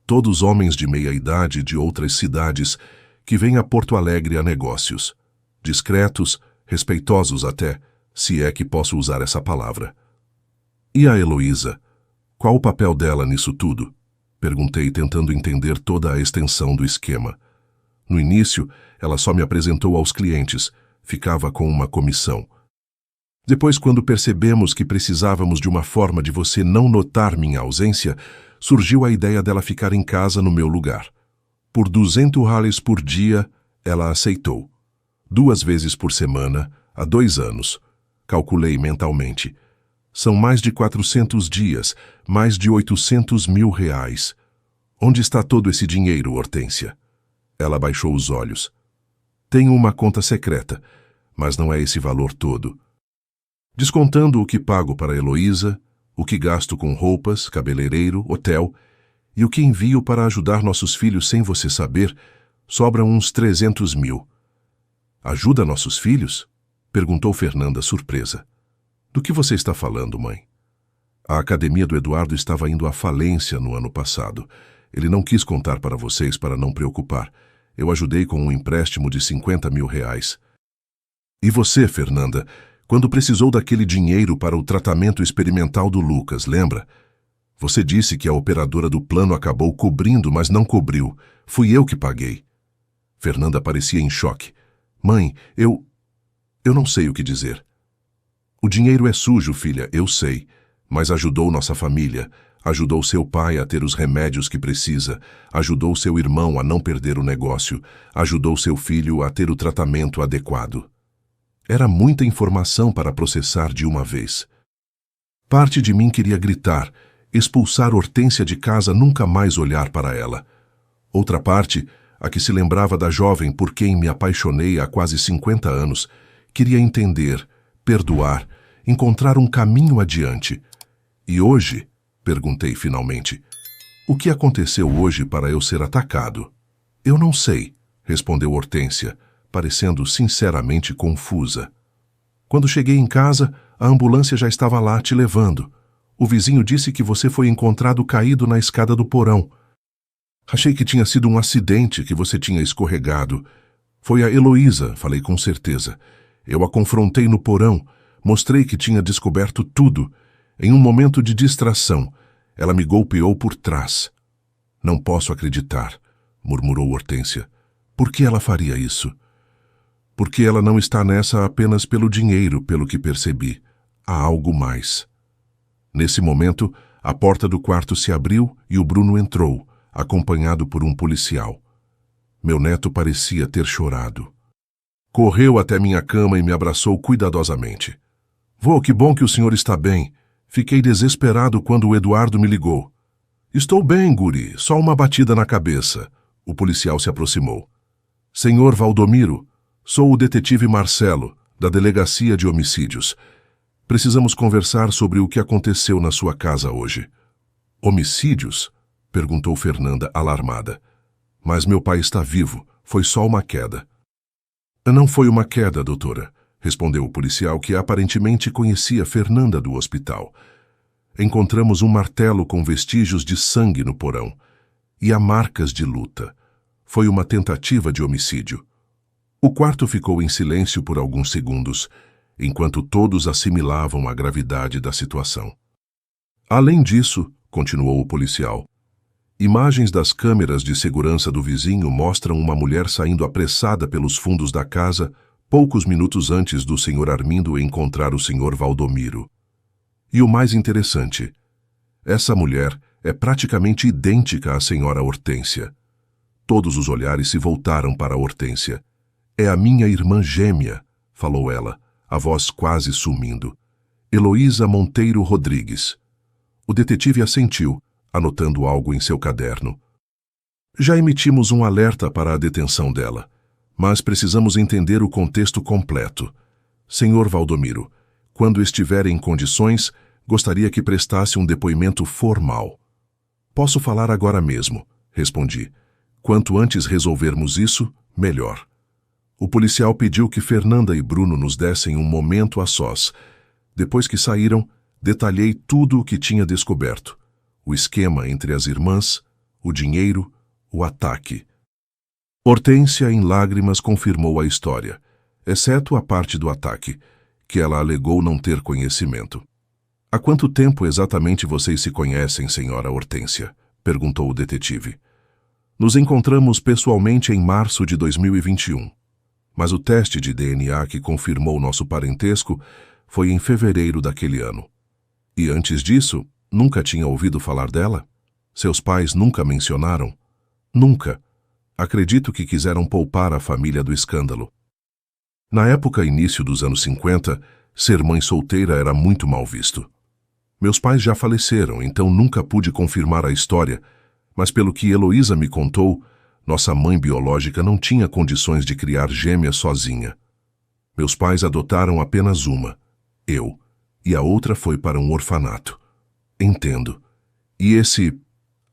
todos homens de meia idade de outras cidades que vêm a Porto Alegre a negócios. Discretos, respeitosos até, se é que posso usar essa palavra. E a Heloísa? Qual o papel dela nisso tudo? Perguntei, tentando entender toda a extensão do esquema. No início, ela só me apresentou aos clientes, ficava com uma comissão. Depois, quando percebemos que precisávamos de uma forma de você não notar minha ausência, surgiu a ideia dela ficar em casa no meu lugar. Por 200 reais por dia, ela aceitou. 2 vezes por semana, há 2 anos. Calculei mentalmente. São mais de 400 dias, mais de 800 mil reais. Onde está todo esse dinheiro, Hortência? Ela baixou os olhos. Tenho uma conta secreta, mas não é esse valor todo. Descontando o que pago para Heloísa, o que gasto com roupas, cabeleireiro, hotel e o que envio para ajudar nossos filhos sem você saber, sobram uns 300 mil. Ajuda nossos filhos? Perguntou Fernanda, surpresa. Do que você está falando, mãe? A academia do Eduardo estava indo à falência no ano passado. Ele não quis contar para vocês para não preocupar. Eu ajudei com um empréstimo de 50 mil reais. E você, Fernanda, quando precisou daquele dinheiro para o tratamento experimental do Lucas, lembra? Você disse que a operadora do plano acabou cobrindo, mas não cobriu. Fui eu que paguei. Fernanda parecia em choque. Mãe, eu não sei o que dizer. O dinheiro é sujo, filha, eu sei, mas ajudou nossa família, ajudou seu pai a ter os remédios que precisa, ajudou seu irmão a não perder o negócio, ajudou seu filho a ter o tratamento adequado. Era muita informação para processar de uma vez. Parte de mim queria gritar, expulsar Hortência de casa, nunca mais olhar para ela. Outra parte, a que se lembrava da jovem por quem me apaixonei há quase 50 anos, queria entender, perdoar, encontrar um caminho adiante. E hoje, perguntei finalmente, o que aconteceu hoje para eu ser atacado? Eu não sei, respondeu Hortência, parecendo sinceramente confusa. Quando cheguei em casa, a ambulância já estava lá te levando. O vizinho disse que você foi encontrado caído na escada do porão. Achei que tinha sido um acidente, que você tinha escorregado. Foi a Heloísa, falei com certeza. Eu a confrontei no porão, mostrei que tinha descoberto tudo. Em um momento de distração, ela me golpeou por trás. Não posso acreditar, murmurou Hortência. Por que ela faria isso? Porque ela não está nessa apenas pelo dinheiro, pelo que percebi. Há algo mais. Nesse momento, a porta do quarto se abriu e o Bruno entrou, acompanhado por um policial. Meu neto parecia ter chorado. Correu até minha cama e me abraçou cuidadosamente. Vô, que bom que o senhor está bem. Fiquei desesperado quando o Eduardo me ligou. Estou bem, guri, só uma batida na cabeça. O policial se aproximou. Senhor Valdomiro, sou o detetive Marcelo, da Delegacia de Homicídios. Precisamos conversar sobre o que aconteceu na sua casa hoje. Homicídios? Perguntou Fernanda, alarmada. Mas meu pai está vivo, foi só uma queda. Não foi uma queda, doutora, respondeu o policial, que aparentemente conhecia Fernanda do hospital. Encontramos um martelo com vestígios de sangue no porão. E há marcas de luta. Foi uma tentativa de homicídio. O quarto ficou em silêncio por alguns segundos, enquanto todos assimilavam a gravidade da situação. Além disso, continuou o policial, imagens das câmeras de segurança do vizinho mostram uma mulher saindo apressada pelos fundos da casa poucos minutos antes do Sr. Armindo encontrar o Sr. Valdomiro. E o mais interessante, essa mulher é praticamente idêntica à Sra. Hortência. Todos os olhares se voltaram para Hortência. É a minha irmã gêmea, falou ela, a voz quase sumindo. Heloísa Monteiro Rodrigues. O detetive assentiu, anotando algo em seu caderno. Já emitimos um alerta para a detenção dela, mas precisamos entender o contexto completo. Senhor Valdomiro, quando estiver em condições, gostaria que prestasse um depoimento formal. Posso falar agora mesmo, respondi. Quanto antes resolvermos isso, melhor. O policial pediu que Fernanda e Bruno nos dessem um momento a sós. Depois que saíram, detalhei tudo o que tinha descoberto. O esquema entre as irmãs, o dinheiro, o ataque. Hortência, em lágrimas, confirmou a história, exceto a parte do ataque, que ela alegou não ter conhecimento. Há quanto tempo exatamente vocês se conhecem, senhora Hortência? Perguntou o detetive. Nos encontramos pessoalmente em março de 2021, mas o teste de DNA que confirmou nosso parentesco foi em fevereiro daquele ano. E antes disso, nunca tinha ouvido falar dela? Seus pais nunca mencionaram? Nunca. Acredito que quiseram poupar a família do escândalo. Na época início dos anos 50, ser mãe solteira era muito mal visto. Meus pais já faleceram, então nunca pude confirmar a história, mas pelo que Heloísa me contou, nossa mãe biológica não tinha condições de criar gêmeas sozinha. Meus pais adotaram apenas uma, eu, e a outra foi para um orfanato. Entendo. E esse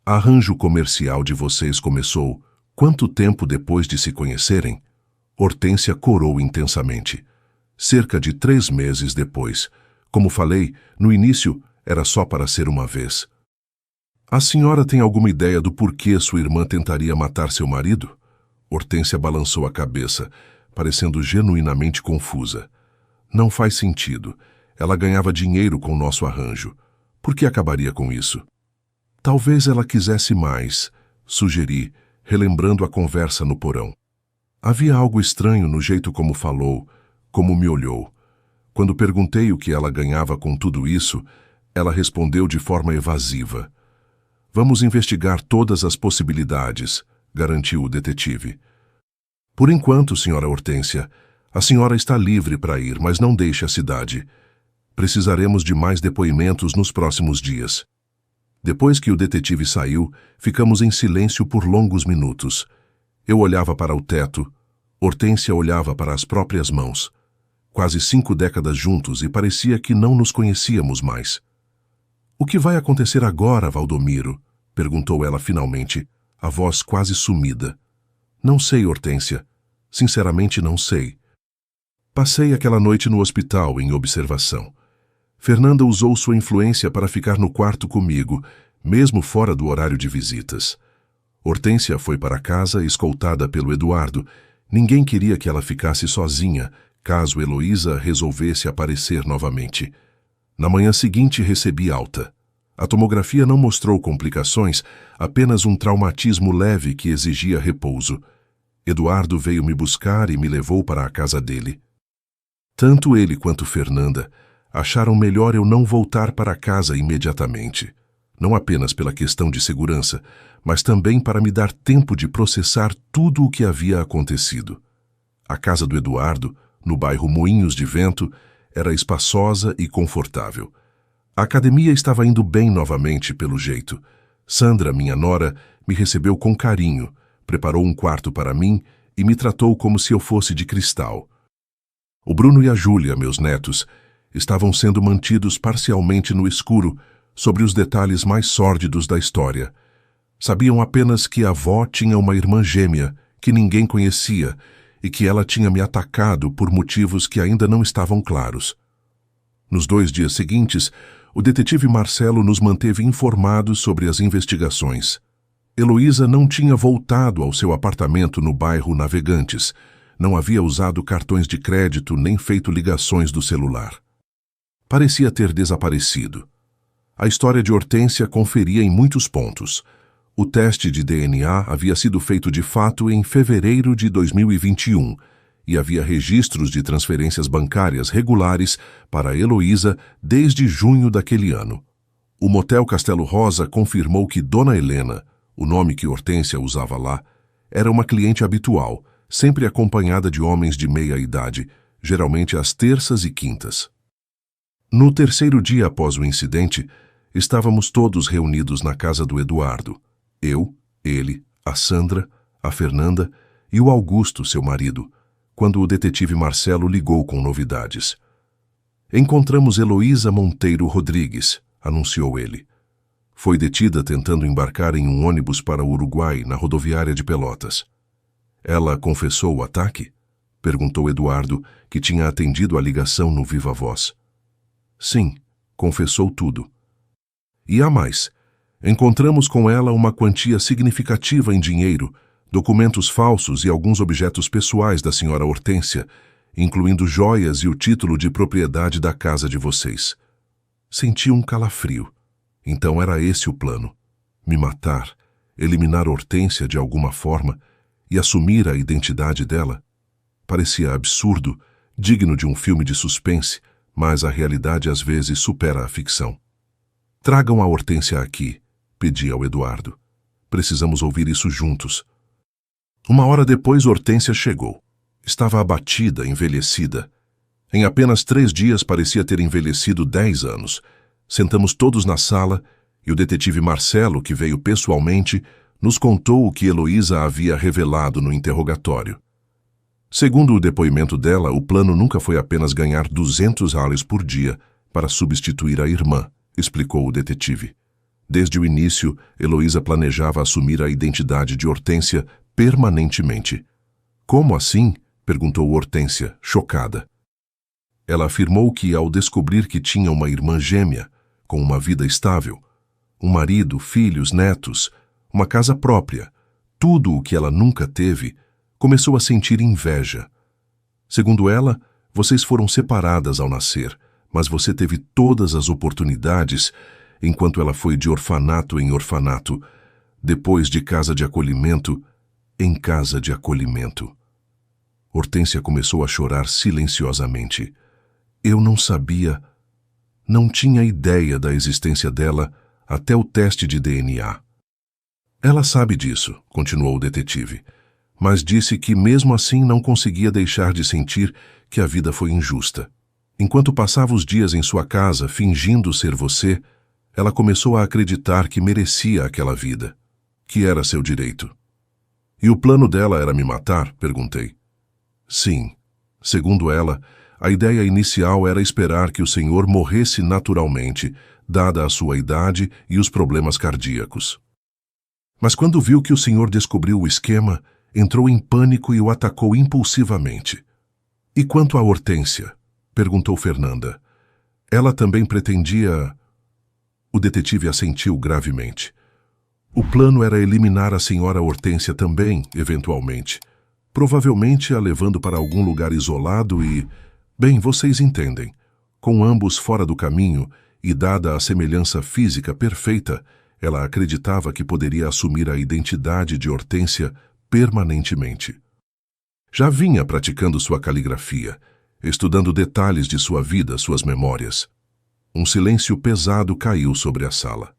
arranjo comercial de vocês começou quanto tempo depois de se conhecerem? Hortência corou intensamente. Cerca de 3 meses depois. Como falei, no início era só para ser uma vez. A senhora tem alguma ideia do porquê sua irmã tentaria matar seu marido? Hortência balançou a cabeça, parecendo genuinamente confusa. Não faz sentido. Ela ganhava dinheiro com nosso arranjo. Por que acabaria com isso? Talvez ela quisesse mais, sugeri, relembrando a conversa no porão. Havia algo estranho no jeito como falou, como me olhou. Quando perguntei o que ela ganhava com tudo isso, ela respondeu de forma evasiva. Vamos investigar todas as possibilidades, garantiu o detetive. Por enquanto, senhora Hortência, a senhora está livre para ir, mas não deixe a cidade. Precisaremos de mais depoimentos nos próximos dias. Depois que o detetive saiu, ficamos em silêncio por longos minutos. Eu olhava para o teto, Hortência olhava para as próprias mãos. Quase 5 décadas juntos e parecia que não nos conhecíamos mais. O que vai acontecer agora, Valdomiro? Perguntou ela finalmente, a voz quase sumida. Não sei, Hortência. Sinceramente não sei. Passei aquela noite no hospital em observação. Fernanda usou sua influência para ficar no quarto comigo, mesmo fora do horário de visitas. Hortência foi para casa escoltada pelo Eduardo. Ninguém queria que ela ficasse sozinha, caso Heloísa resolvesse aparecer novamente. Na manhã seguinte recebi alta. A tomografia não mostrou complicações, apenas um traumatismo leve que exigia repouso. Eduardo veio me buscar e me levou para a casa dele. Tanto ele quanto Fernanda acharam melhor eu não voltar para casa imediatamente, não apenas pela questão de segurança, mas também para me dar tempo de processar tudo o que havia acontecido. A casa do Eduardo, no bairro Moinhos de Vento, era espaçosa e confortável. A academia estava indo bem novamente, pelo jeito. Sandra, minha nora, me recebeu com carinho, preparou um quarto para mim e me tratou como se eu fosse de cristal. O Bruno e a Júlia, meus netos, estavam sendo mantidos parcialmente no escuro sobre os detalhes mais sórdidos da história. Sabiam apenas que a avó tinha uma irmã gêmea que ninguém conhecia e que ela tinha me atacado por motivos que ainda não estavam claros. Nos 2 dias seguintes, o detetive Marcelo nos manteve informados sobre as investigações. Heloísa não tinha voltado ao seu apartamento no bairro Navegantes, não havia usado cartões de crédito nem feito ligações do celular. Parecia ter desaparecido. A história de Hortência conferia em muitos pontos. O teste de DNA havia sido feito de fato em fevereiro de 2021 e havia registros de transferências bancárias regulares para Heloísa desde junho daquele ano. O motel Castelo Rosa confirmou que Dona Helena, o nome que Hortência usava lá, era uma cliente habitual, sempre acompanhada de homens de meia idade, geralmente às terças e quintas. No 3º dia após o incidente, estávamos todos reunidos na casa do Eduardo. Eu, ele, a Sandra, a Fernanda e o Augusto, seu marido, quando o detetive Marcelo ligou com novidades. Encontramos Heloísa Monteiro Rodrigues, anunciou ele. Foi detida tentando embarcar em um ônibus para o Uruguai, na rodoviária de Pelotas. Ela confessou o ataque? Perguntou Eduardo, que tinha atendido a ligação no viva voz. Sim, confessou tudo. E há mais. Encontramos com ela uma quantia significativa em dinheiro, documentos falsos e alguns objetos pessoais da senhora Hortência, incluindo joias e o título de propriedade da casa de vocês. Senti um calafrio. Então era esse o plano. Me matar, eliminar Hortência de alguma forma e assumir a identidade dela. Parecia absurdo, digno de um filme de suspense, mas a realidade às vezes supera a ficção. Tragam a Hortência aqui, pedi ao Eduardo. Precisamos ouvir isso juntos. Uma hora depois, Hortência chegou. Estava abatida, envelhecida. Em apenas 3 dias parecia ter envelhecido 10 anos. Sentamos todos na sala e o detetive Marcelo, que veio pessoalmente, nos contou o que Heloísa havia revelado no interrogatório. Segundo o depoimento dela, o plano nunca foi apenas ganhar 200 reais por dia para substituir a irmã, explicou o detetive. Desde o início, Heloísa planejava assumir a identidade de Hortência permanentemente. Como assim? Perguntou Hortência, chocada. Ela afirmou que, ao descobrir que tinha uma irmã gêmea, com uma vida estável, um marido, filhos, netos, uma casa própria, tudo o que ela nunca teve, começou a sentir inveja. Segundo ela, vocês foram separadas ao nascer, mas você teve todas as oportunidades, enquanto ela foi de orfanato em orfanato, depois de casa de acolhimento em casa de acolhimento. Hortência começou a chorar silenciosamente. Eu não sabia, não tinha ideia da existência dela até o teste de DNA. Ela sabe disso, continuou o detetive, mas disse que mesmo assim não conseguia deixar de sentir que a vida foi injusta. Enquanto passava os dias em sua casa fingindo ser você, ela começou a acreditar que merecia aquela vida, que era seu direito. E o plano dela era me matar? Perguntei. Sim. Segundo ela, a ideia inicial era esperar que o senhor morresse naturalmente, dada a sua idade e os problemas cardíacos. Mas quando viu que o senhor descobriu o esquema, entrou em pânico e o atacou impulsivamente. E quanto a Hortência? Perguntou Fernanda. Ela também pretendia... O detetive assentiu gravemente. O plano era eliminar a senhora Hortência também, eventualmente. Provavelmente a levando para algum lugar isolado e... Bem, vocês entendem. Com ambos fora do caminho e dada a semelhança física perfeita, ela acreditava que poderia assumir a identidade de Hortência permanentemente. Já vinha praticando sua caligrafia, estudando detalhes de sua vida, suas memórias. Um silêncio pesado caiu sobre a sala.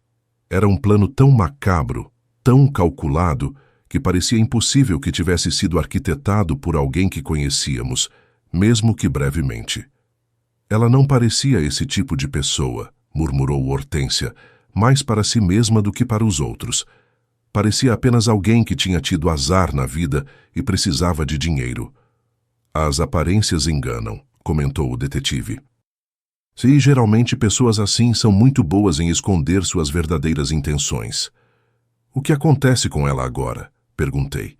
Era um plano tão macabro, tão calculado, que parecia impossível que tivesse sido arquitetado por alguém que conhecíamos, mesmo que brevemente. Ela não parecia esse tipo de pessoa, murmurou Hortência, mais para si mesma do que para os outros. Parecia apenas alguém que tinha tido azar na vida e precisava de dinheiro. As aparências enganam, comentou o detetive. E geralmente pessoas assim são muito boas em esconder suas verdadeiras intenções. O que acontece com ela agora? Perguntei.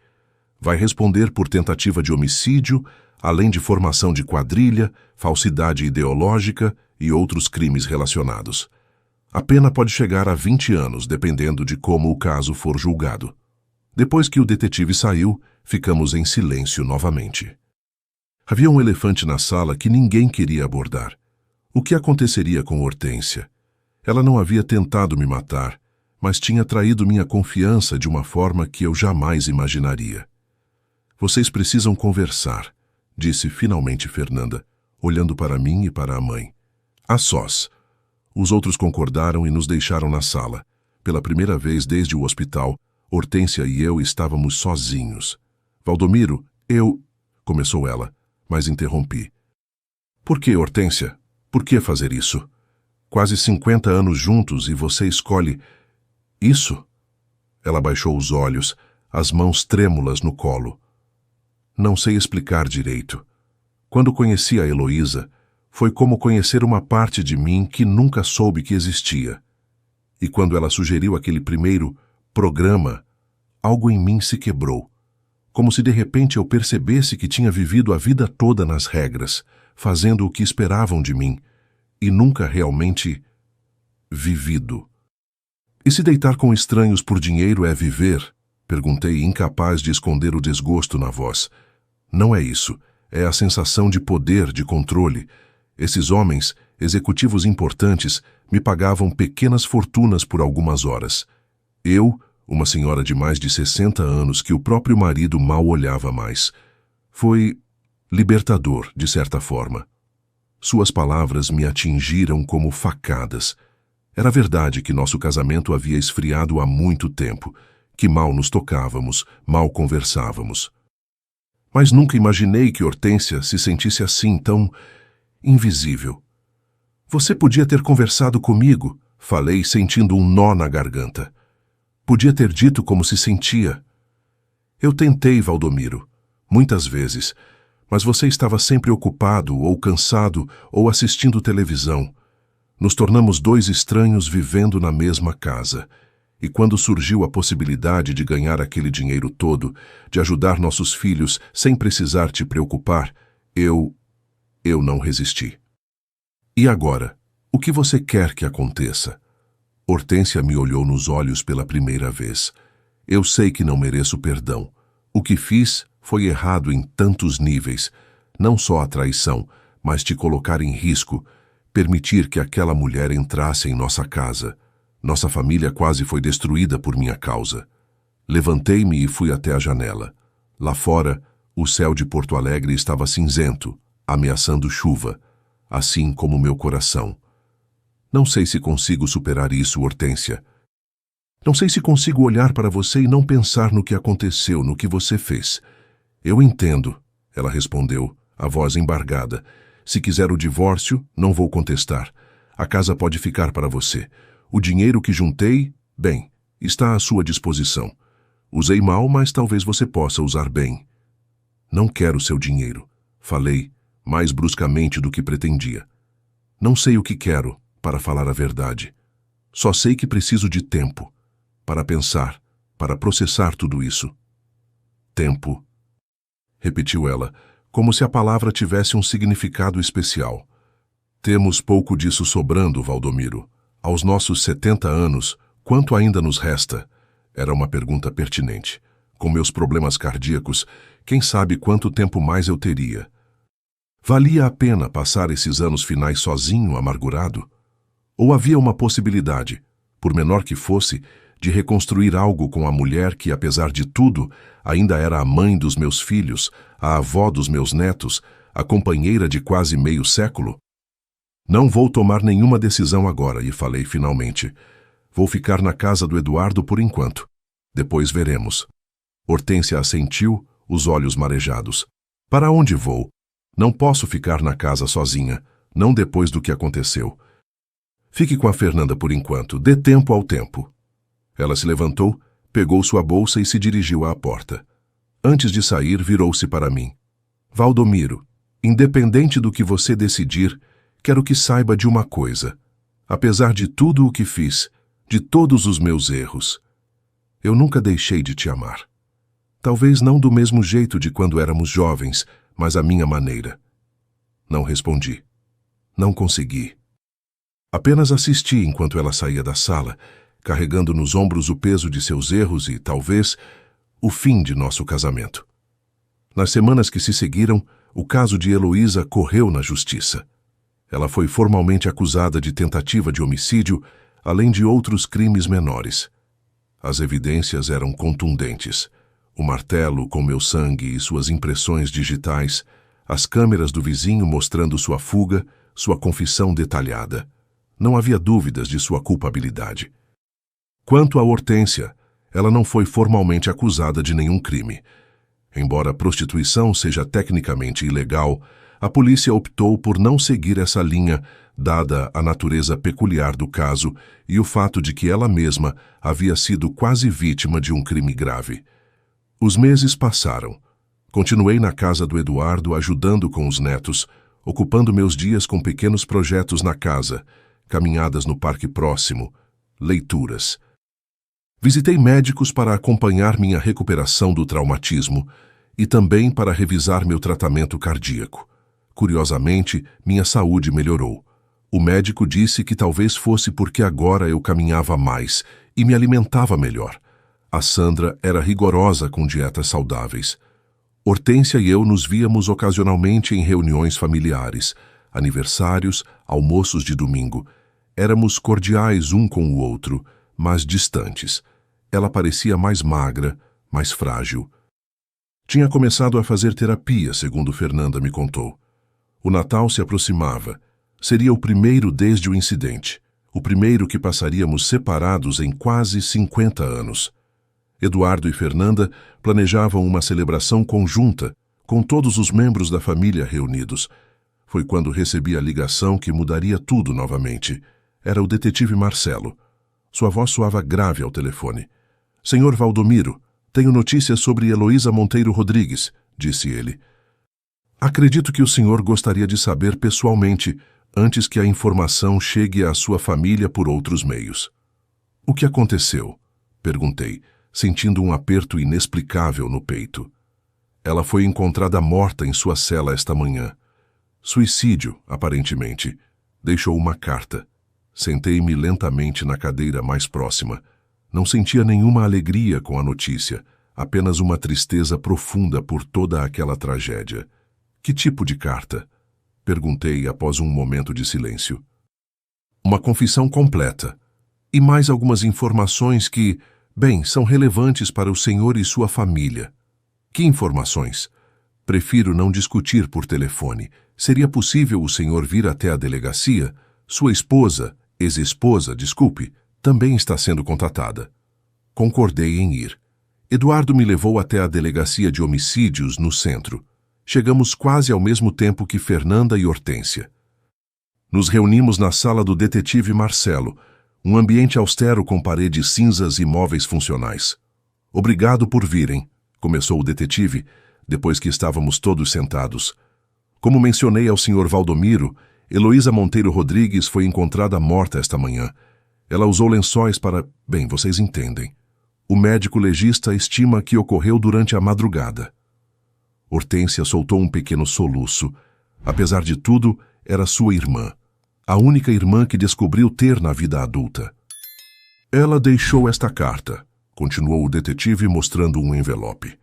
Vai responder por tentativa de homicídio, além de formação de quadrilha, falsidade ideológica e outros crimes relacionados. A pena pode chegar a 20 anos, dependendo de como o caso for julgado. Depois que o detetive saiu, ficamos em silêncio novamente. Havia um elefante na sala que ninguém queria abordar. O que aconteceria com Hortência? Ela não havia tentado me matar, mas tinha traído minha confiança de uma forma que eu jamais imaginaria. Vocês precisam conversar, disse finalmente Fernanda, olhando para mim e para a mãe. A sós. Os outros concordaram e nos deixaram na sala. Pela primeira vez desde o hospital, Hortência e eu estávamos sozinhos. Valdomiro, começou ela, mas interrompi. Por que, Hortência? Por que fazer isso? Quase 50 anos juntos e você escolhe... Isso? Ela baixou os olhos, as mãos trêmulas no colo. Não sei explicar direito. Quando conheci a Heloísa, foi como conhecer uma parte de mim que nunca soube que existia. E quando ela sugeriu aquele primeiro programa, algo em mim se quebrou. Como se de repente eu percebesse que tinha vivido a vida toda nas regras, fazendo o que esperavam de mim, e nunca realmente vivido. E se deitar com estranhos por dinheiro é viver? Perguntei, incapaz de esconder o desgosto na voz. Não é isso. É a sensação de poder, de controle. Esses homens, executivos importantes, me pagavam pequenas fortunas por algumas horas. Eu, uma senhora de mais de 60 anos que o próprio marido mal olhava mais. Foi libertador, de certa forma. Suas palavras me atingiram como facadas. Era verdade que nosso casamento havia esfriado há muito tempo, que mal nos tocávamos, mal conversávamos. Mas nunca imaginei que Hortência se sentisse assim, tão invisível. Você podia ter conversado comigo, falei, sentindo um nó na garganta. Podia ter dito como se sentia. Eu tentei, Valdomiro, muitas vezes, mas você estava sempre ocupado, ou cansado, ou assistindo televisão. Nos tornamos dois estranhos vivendo na mesma casa. E quando surgiu a possibilidade de ganhar aquele dinheiro todo, de ajudar nossos filhos sem precisar te preocupar, eu não resisti. E agora, o que você quer que aconteça? Hortência me olhou nos olhos pela primeira vez. Eu sei que não mereço perdão. O que fiz foi errado em tantos níveis, não só a traição, mas te colocar em risco, permitir que aquela mulher entrasse em nossa casa. Nossa família quase foi destruída por minha causa. Levantei-me e fui até a janela. Lá fora, o céu de Porto Alegre estava cinzento, ameaçando chuva, assim como meu coração. Não sei se consigo superar isso, Hortência. Não sei se consigo olhar para você e não pensar no que aconteceu, no que você fez. Eu entendo, ela respondeu, a voz embargada. Se quiser o divórcio, não vou contestar. A casa pode ficar para você. O dinheiro que juntei, bem, está à sua disposição. Usei mal, mas talvez você possa usar bem. Não quero seu dinheiro, falei, mais bruscamente do que pretendia. Não sei o que quero, para falar a verdade. Só sei que preciso de tempo, para pensar, para processar tudo isso. Tempo, repetiu ela, como se a palavra tivesse um significado especial. Temos pouco disso sobrando, Valdomiro. Aos nossos 70 anos, quanto ainda nos resta? Era uma pergunta pertinente. Com meus problemas cardíacos, quem sabe quanto tempo mais eu teria? Valia a pena passar esses anos finais sozinho, amargurado? Ou havia uma possibilidade, por menor que fosse, de reconstruir algo com a mulher que, apesar de tudo, ainda era a mãe dos meus filhos, a avó dos meus netos, a companheira de quase meio século? Não vou tomar nenhuma decisão agora, e falei finalmente. Vou ficar na casa do Eduardo por enquanto. Depois veremos. Hortência assentiu, os olhos marejados. Para onde vou? Não posso ficar na casa sozinha, não depois do que aconteceu. Fique com a Fernanda por enquanto, dê tempo ao tempo. Ela se levantou, pegou sua bolsa e se dirigiu à porta. Antes de sair, virou-se para mim. Valdomiro, independente do que você decidir, quero que saiba de uma coisa. Apesar de tudo o que fiz, de todos os meus erros, eu nunca deixei de te amar. Talvez não do mesmo jeito de quando éramos jovens, mas à minha maneira. Não respondi. Não consegui. Apenas assisti enquanto ela saía da sala, carregando nos ombros o peso de seus erros e, talvez, o fim de nosso casamento. Nas semanas que se seguiram, o caso de Heloísa correu na justiça. Ela foi formalmente acusada de tentativa de homicídio, além de outros crimes menores. As evidências eram contundentes. O martelo com meu sangue e suas impressões digitais, as câmeras do vizinho mostrando sua fuga, sua confissão detalhada. Não havia dúvidas de sua culpabilidade. Quanto a Hortência, ela não foi formalmente acusada de nenhum crime. Embora a prostituição seja tecnicamente ilegal, a polícia optou por não seguir essa linha, dada a natureza peculiar do caso e o fato de que ela mesma havia sido quase vítima de um crime grave. Os meses passaram. Continuei na casa do Eduardo ajudando com os netos, ocupando meus dias com pequenos projetos na casa, caminhadas no parque próximo, leituras. Visitei médicos para acompanhar minha recuperação do traumatismo e também para revisar meu tratamento cardíaco. Curiosamente, minha saúde melhorou. O médico disse que talvez fosse porque agora eu caminhava mais e me alimentava melhor. A Sandra era rigorosa com dietas saudáveis. Hortência e eu nos víamos ocasionalmente em reuniões familiares, aniversários, almoços de domingo. Éramos cordiais um com o outro, mas distantes. Ela parecia mais magra, mais frágil. Tinha começado a fazer terapia, segundo Fernanda me contou. O Natal se aproximava. Seria o primeiro desde o incidente, o primeiro que passaríamos separados em quase 50 anos. Eduardo e Fernanda planejavam uma celebração conjunta, com todos os membros da família reunidos. Foi quando recebi a ligação que mudaria tudo novamente. Era o detetive Marcelo. Sua voz soava grave ao telefone. "Senhor Valdomiro, tenho notícias sobre Heloísa Monteiro Rodrigues", disse ele. "Acredito que o senhor gostaria de saber pessoalmente, antes que a informação chegue à sua família por outros meios." "O que aconteceu?" perguntei, sentindo um aperto inexplicável no peito. "Ela foi encontrada morta em sua cela esta manhã. Suicídio, aparentemente. Deixou uma carta." Sentei-me lentamente na cadeira mais próxima. Não sentia nenhuma alegria com a notícia, apenas uma tristeza profunda por toda aquela tragédia. "Que tipo de carta?" perguntei após um momento de silêncio. "Uma confissão completa. E mais algumas informações que, bem, são relevantes para o senhor e sua família." "Que informações?" "Prefiro não discutir por telefone. Seria possível o senhor vir até a delegacia? Sua esposa, ex-esposa, desculpe, também está sendo contatada." Concordei em ir. Eduardo me levou até a delegacia de homicídios no centro. Chegamos quase ao mesmo tempo que Fernanda e Hortência. Nos reunimos na sala do detetive Marcelo, um ambiente austero com paredes cinzas e móveis funcionais. "Obrigado por virem", começou o detetive, depois que estávamos todos sentados. "Como mencionei ao Sr. Valdomiro, Heloísa Monteiro Rodrigues foi encontrada morta esta manhã. Ela usou lençóis para... bem, vocês entendem. O médico legista estima que ocorreu durante a madrugada." Hortência soltou um pequeno soluço. Apesar de tudo, era sua irmã. A única irmã que descobriu ter na vida adulta. "Ela deixou esta carta", continuou o detetive mostrando um envelope.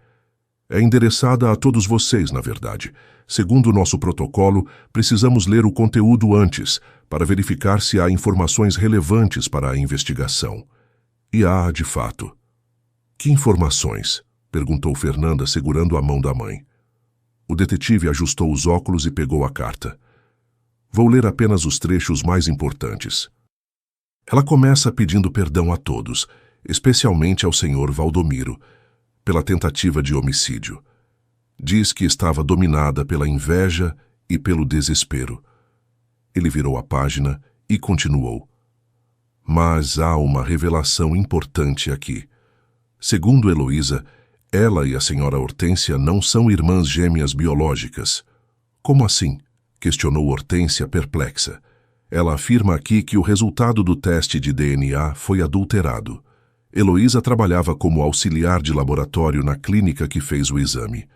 "É endereçada a todos vocês, na verdade. Segundo o nosso protocolo, precisamos ler o conteúdo antes, para verificar se há informações relevantes para a investigação. E há, de fato." "Que informações?" perguntou Fernanda, segurando a mão da mãe. O detetive ajustou os óculos e pegou a carta. "Vou ler apenas os trechos mais importantes." Ela começa pedindo perdão a todos, especialmente ao Sr. Valdomiro, pela tentativa de homicídio. Diz que estava dominada pela inveja e pelo desespero. Ele virou a página e continuou. "Mas há uma revelação importante aqui. Segundo Heloísa, ela e a senhora Hortência não são irmãs gêmeas biológicas." "Como assim?" questionou Hortência perplexa. Ela afirma aqui que o resultado do teste de DNA foi adulterado. Heloísa trabalhava como auxiliar de laboratório na clínica que fez o exame.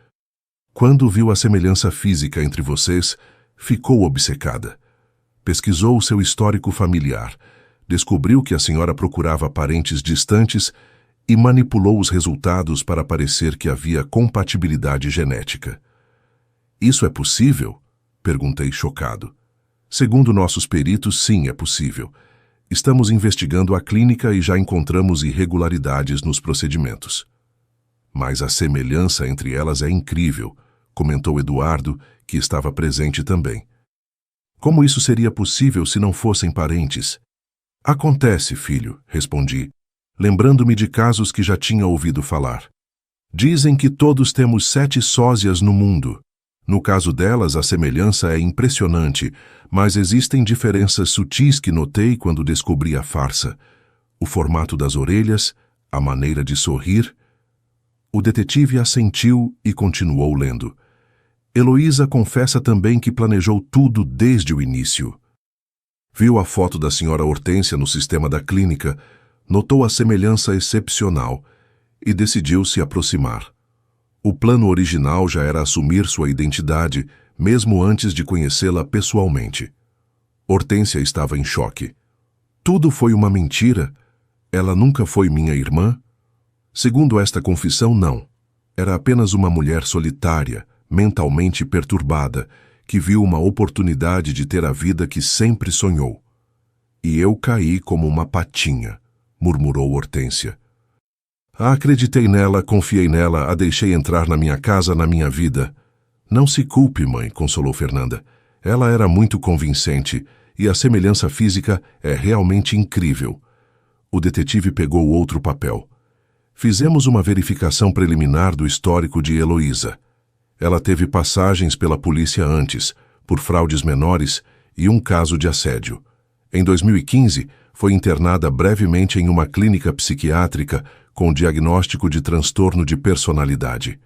Quando viu a semelhança física entre vocês, ficou obcecada. Pesquisou o seu histórico familiar, descobriu que a senhora procurava parentes distantes e manipulou os resultados para parecer que havia compatibilidade genética. "Isso é possível?" perguntei chocado. "Segundo nossos peritos, sim, é possível. Estamos investigando a clínica e já encontramos irregularidades nos procedimentos." "Mas a semelhança entre elas é incrível", comentou Eduardo, que estava presente também. "Como isso seria possível se não fossem parentes?" "Acontece, filho", respondi, lembrando-me de casos que já tinha ouvido falar. "Dizem que todos temos 7 sósias no mundo. No caso delas, a semelhança é impressionante, mas existem diferenças sutis que notei quando descobri a farsa. O formato das orelhas, a maneira de sorrir." O detetive assentiu e continuou lendo. "Heloísa confessa também que planejou tudo desde o início. Viu a foto da senhora Hortência no sistema da clínica, notou a semelhança excepcional e decidiu se aproximar. O plano original já era assumir sua identidade, mesmo antes de conhecê-la pessoalmente. Hortência estava em choque. Tudo foi uma mentira? Ela nunca foi minha irmã? Segundo esta confissão, não. Era apenas uma mulher solitária, mentalmente perturbada, que viu uma oportunidade de ter a vida que sempre sonhou. E eu caí como uma patinha, murmurou Hortência. Acreditei nela, confiei nela, a deixei entrar na minha casa, na minha vida. Não se culpe, mãe, consolou Fernanda. Ela era muito convincente e a semelhança física é realmente incrível. O detetive pegou outro papel. Fizemos uma verificação preliminar do histórico de Heloísa. Ela teve passagens pela polícia antes, por fraudes menores e um caso de assédio. Em 2015, foi internada brevemente em uma clínica psiquiátrica com diagnóstico de transtorno de personalidade.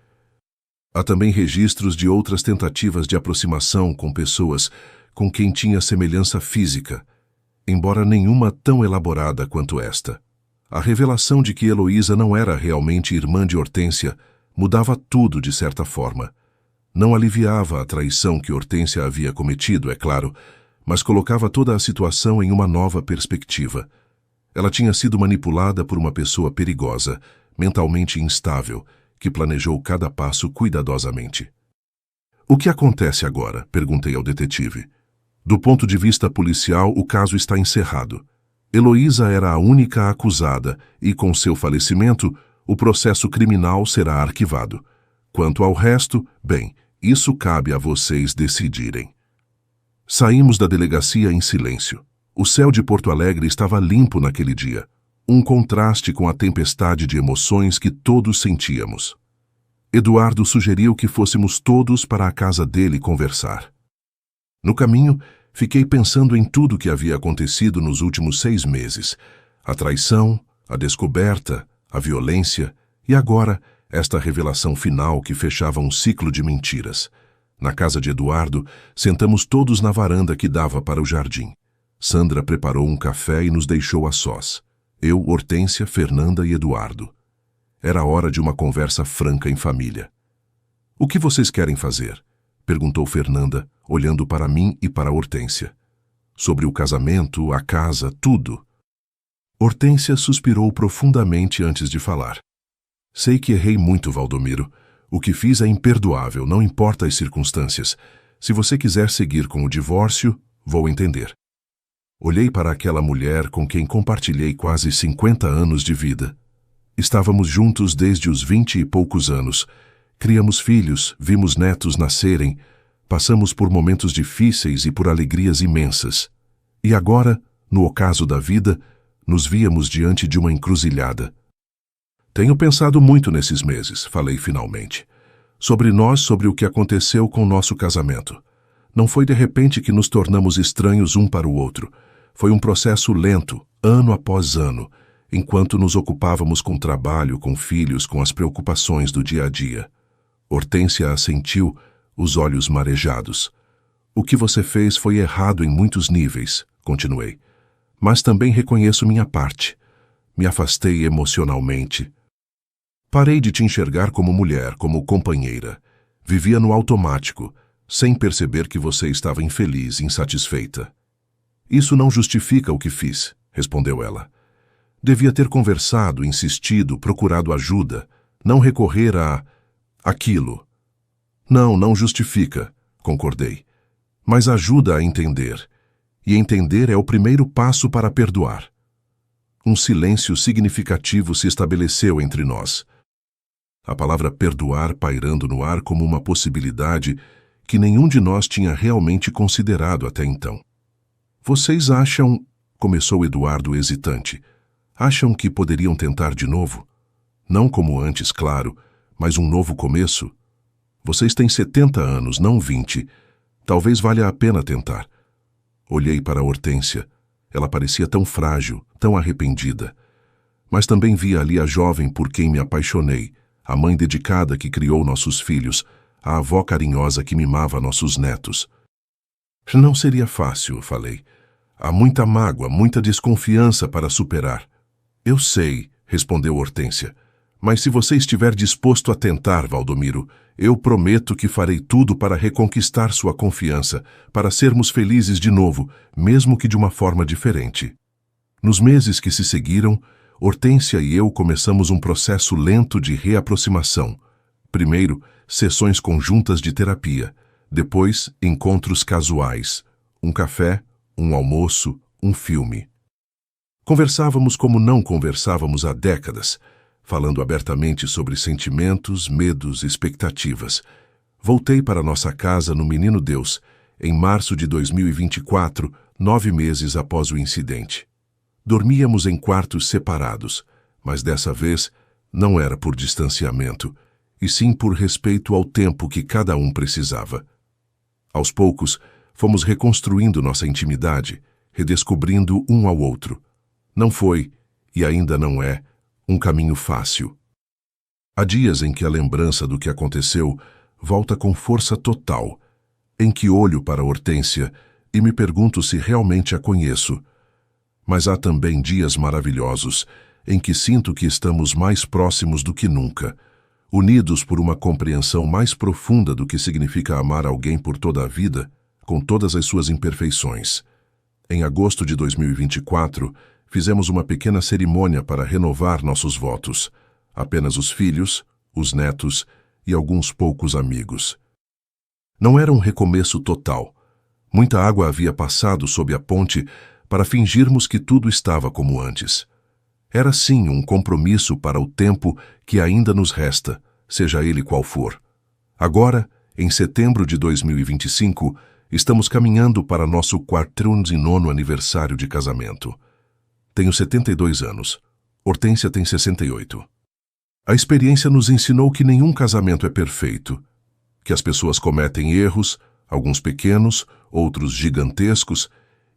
Há também registros de outras tentativas de aproximação com pessoas com quem tinha semelhança física, embora nenhuma tão elaborada quanto esta. A revelação de que Heloísa não era realmente irmã de Hortência mudava tudo de certa forma. Não aliviava a traição que Hortência havia cometido, é claro, mas colocava toda a situação em uma nova perspectiva. Ela tinha sido manipulada por uma pessoa perigosa, mentalmente instável, que planejou cada passo cuidadosamente. O que acontece agora? Perguntei ao detetive. Do ponto de vista policial, o caso está encerrado. Heloísa era a única acusada e, com seu falecimento, o processo criminal será arquivado. Quanto ao resto, bem, isso cabe a vocês decidirem. Saímos da delegacia em silêncio. O céu de Porto Alegre estava limpo naquele dia, um contraste com a tempestade de emoções que todos sentíamos. Eduardo sugeriu que fôssemos todos para a casa dele conversar. No caminho, fiquei pensando em tudo que havia acontecido nos últimos 6 meses. A traição, a descoberta, a violência e agora esta revelação final que fechava um ciclo de mentiras. Na casa de Eduardo, sentamos todos na varanda que dava para o jardim. Sandra preparou um café e nos deixou a sós. Eu, Hortência, Fernanda e Eduardo. Era hora de uma conversa franca em família. O que vocês querem fazer? Perguntou Fernanda, olhando para mim e para Hortência. Sobre o casamento, a casa, tudo. Hortência suspirou profundamente antes de falar. Sei que errei muito, Valdomiro. O que fiz é imperdoável, não importa as circunstâncias. Se você quiser seguir com o divórcio, vou entender. Olhei para aquela mulher com quem compartilhei quase 50 anos de vida. Estávamos juntos desde os 20 e poucos anos. Criamos filhos, vimos netos nascerem, passamos por momentos difíceis e por alegrias imensas. E agora, no ocaso da vida, nos víamos diante de uma encruzilhada. Tenho pensado muito nesses meses, falei finalmente. Sobre nós, sobre o que aconteceu com nosso casamento. Não foi de repente que nos tornamos estranhos um para o outro. Foi um processo lento, ano após ano, enquanto nos ocupávamos com trabalho, com filhos, com as preocupações do dia a dia. Hortência assentiu, os olhos marejados. O que você fez foi errado em muitos níveis, continuei. Mas também reconheço minha parte. Me afastei emocionalmente. Parei de te enxergar como mulher, como companheira. Vivia no automático, sem perceber que você estava infeliz, insatisfeita. Isso não justifica o que fiz, respondeu ela. Devia ter conversado, insistido, procurado ajuda, não recorrer a aquilo. Não justifica, concordei. Mas ajuda a entender. E entender é o primeiro passo para perdoar. Um silêncio significativo se estabeleceu entre nós. A palavra perdoar pairando no ar como uma possibilidade que nenhum de nós tinha realmente considerado até então. Vocês acham, começou Eduardo hesitante, acham que poderiam tentar de novo? Não como antes, claro, mas um novo começo? Vocês têm 70 anos, não 20. Talvez valha a pena tentar. Olhei para Hortência. Ela parecia tão frágil, tão arrependida. Mas também vi ali a jovem por quem me apaixonei, a mãe dedicada que criou nossos filhos, a avó carinhosa que mimava nossos netos. Não seria fácil, falei. Há muita mágoa, muita desconfiança para superar. Eu sei, respondeu Hortência. Mas se você estiver disposto a tentar, Valdomiro, Eu prometo que farei tudo para reconquistar sua confiança, para sermos felizes de novo, mesmo que de uma forma diferente. Nos meses que se seguiram, Hortência e eu começamos um processo lento de reaproximação. Primeiro, sessões conjuntas de terapia. Depois, encontros casuais. Um café, um almoço, um filme. Conversávamos como não conversávamos há décadas, falando abertamente sobre sentimentos, medos e expectativas. Voltei para nossa casa no Menino Deus, em março de 2024, 9 meses após o incidente. Dormíamos em quartos separados, mas dessa vez não era por distanciamento, e sim por respeito ao tempo que cada um precisava. Aos poucos, fomos reconstruindo nossa intimidade, redescobrindo um ao outro. Não foi, e ainda não é, um caminho fácil. Há dias em que a lembrança do que aconteceu volta com força total, em que olho para Hortência e me pergunto se realmente a conheço. Mas há também dias maravilhosos em que sinto que estamos mais próximos do que nunca, unidos por uma compreensão mais profunda do que significa amar alguém por toda a vida, com todas as suas imperfeições. Em agosto de 2024, fizemos uma pequena cerimônia para renovar nossos votos. Apenas os filhos, os netos e alguns poucos amigos. Não era um recomeço total. Muita água havia passado sob a ponte para fingirmos que tudo estava como antes. Era sim um compromisso para o tempo que ainda nos resta, seja ele qual for. Agora, em setembro de 2025, estamos caminhando para nosso 49º aniversário de casamento. Tenho 72 anos. Hortência tem 68. A experiência nos ensinou que nenhum casamento é perfeito, que as pessoas cometem erros, alguns pequenos, outros gigantescos,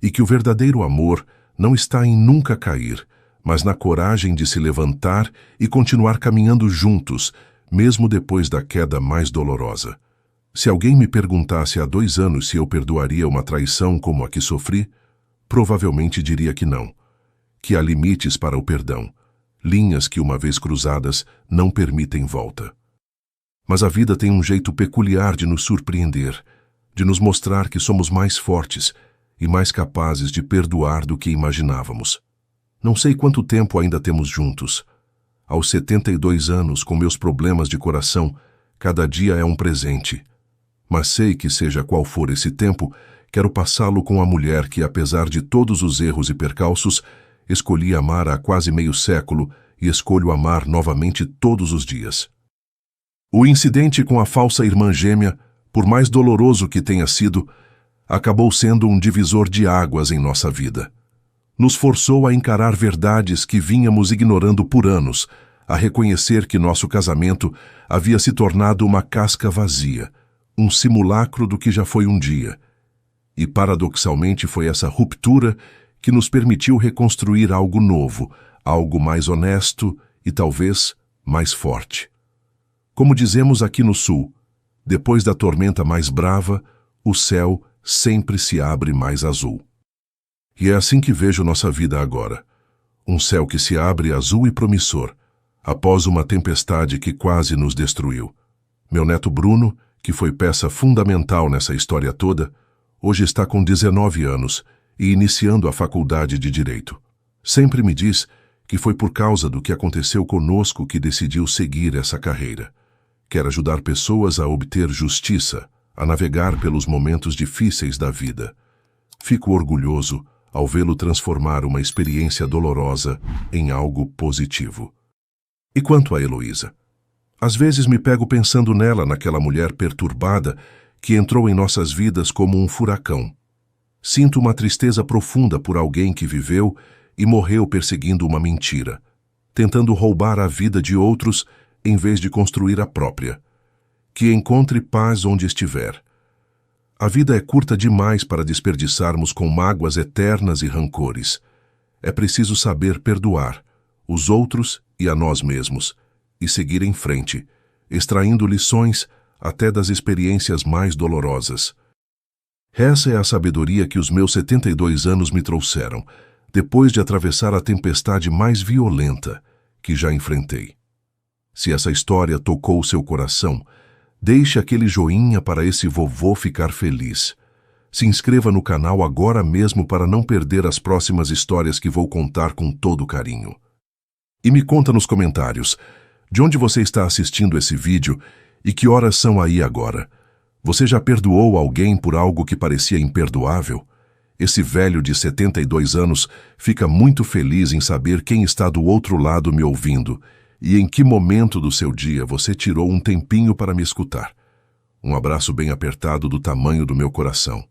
e que o verdadeiro amor não está em nunca cair, mas na coragem de se levantar e continuar caminhando juntos, mesmo depois da queda mais dolorosa. Se alguém me perguntasse há 2 anos se eu perdoaria uma traição como a que sofri, provavelmente diria que não. Que há limites para o perdão, linhas que, uma vez cruzadas, não permitem volta. Mas a vida tem um jeito peculiar de nos surpreender, de nos mostrar que somos mais fortes e mais capazes de perdoar do que imaginávamos. Não sei quanto tempo ainda temos juntos. Aos 72 anos, com meus problemas de coração, cada dia é um presente. Mas sei que, seja qual for esse tempo, quero passá-lo com a mulher que, apesar de todos os erros e percalços, escolhi amar há quase meio século e escolho amar novamente todos os dias. O incidente com a falsa irmã gêmea, por mais doloroso que tenha sido, acabou sendo um divisor de águas em nossa vida. Nos forçou a encarar verdades que vínhamos ignorando por anos, a reconhecer que nosso casamento havia se tornado uma casca vazia, um simulacro do que já foi um dia. E paradoxalmente foi essa ruptura que nos permitiu reconstruir algo novo, algo mais honesto e talvez mais forte. Como dizemos aqui no Sul, depois da tormenta mais brava, o céu sempre se abre mais azul. E é assim que vejo nossa vida agora. Um céu que se abre azul e promissor, após uma tempestade que quase nos destruiu. Meu neto Bruno, que foi peça fundamental nessa história toda, hoje está com 19 anos e iniciando a faculdade de Direito. Sempre me diz que foi por causa do que aconteceu conosco que decidiu seguir essa carreira. Quer ajudar pessoas a obter justiça, a navegar pelos momentos difíceis da vida. Fico orgulhoso ao vê-lo transformar uma experiência dolorosa em algo positivo. E quanto a Heloísa? Às vezes me pego pensando nela, naquela mulher perturbada que entrou em nossas vidas como um furacão. Sinto uma tristeza profunda por alguém que viveu e morreu perseguindo uma mentira, tentando roubar a vida de outros em vez de construir a própria. Que encontre paz onde estiver. A vida é curta demais para desperdiçarmos com mágoas eternas e rancores. É preciso saber perdoar os outros e a nós mesmos e seguir em frente, extraindo lições até das experiências mais dolorosas. Essa é a sabedoria que os meus 72 anos me trouxeram, depois de atravessar a tempestade mais violenta que já enfrentei. Se essa história tocou seu coração, Deixe aquele joinha para esse vovô ficar feliz. Se inscreva no canal agora mesmo para não perder as próximas histórias que vou contar com todo carinho. E me conta nos comentários, de onde você está assistindo esse vídeo e que horas são aí agora? Você já perdoou alguém por algo que parecia imperdoável? Esse velho de 72 anos fica muito feliz em saber quem está do outro lado me ouvindo e em que momento do seu dia você tirou um tempinho para me escutar. Um abraço bem apertado do tamanho do meu coração.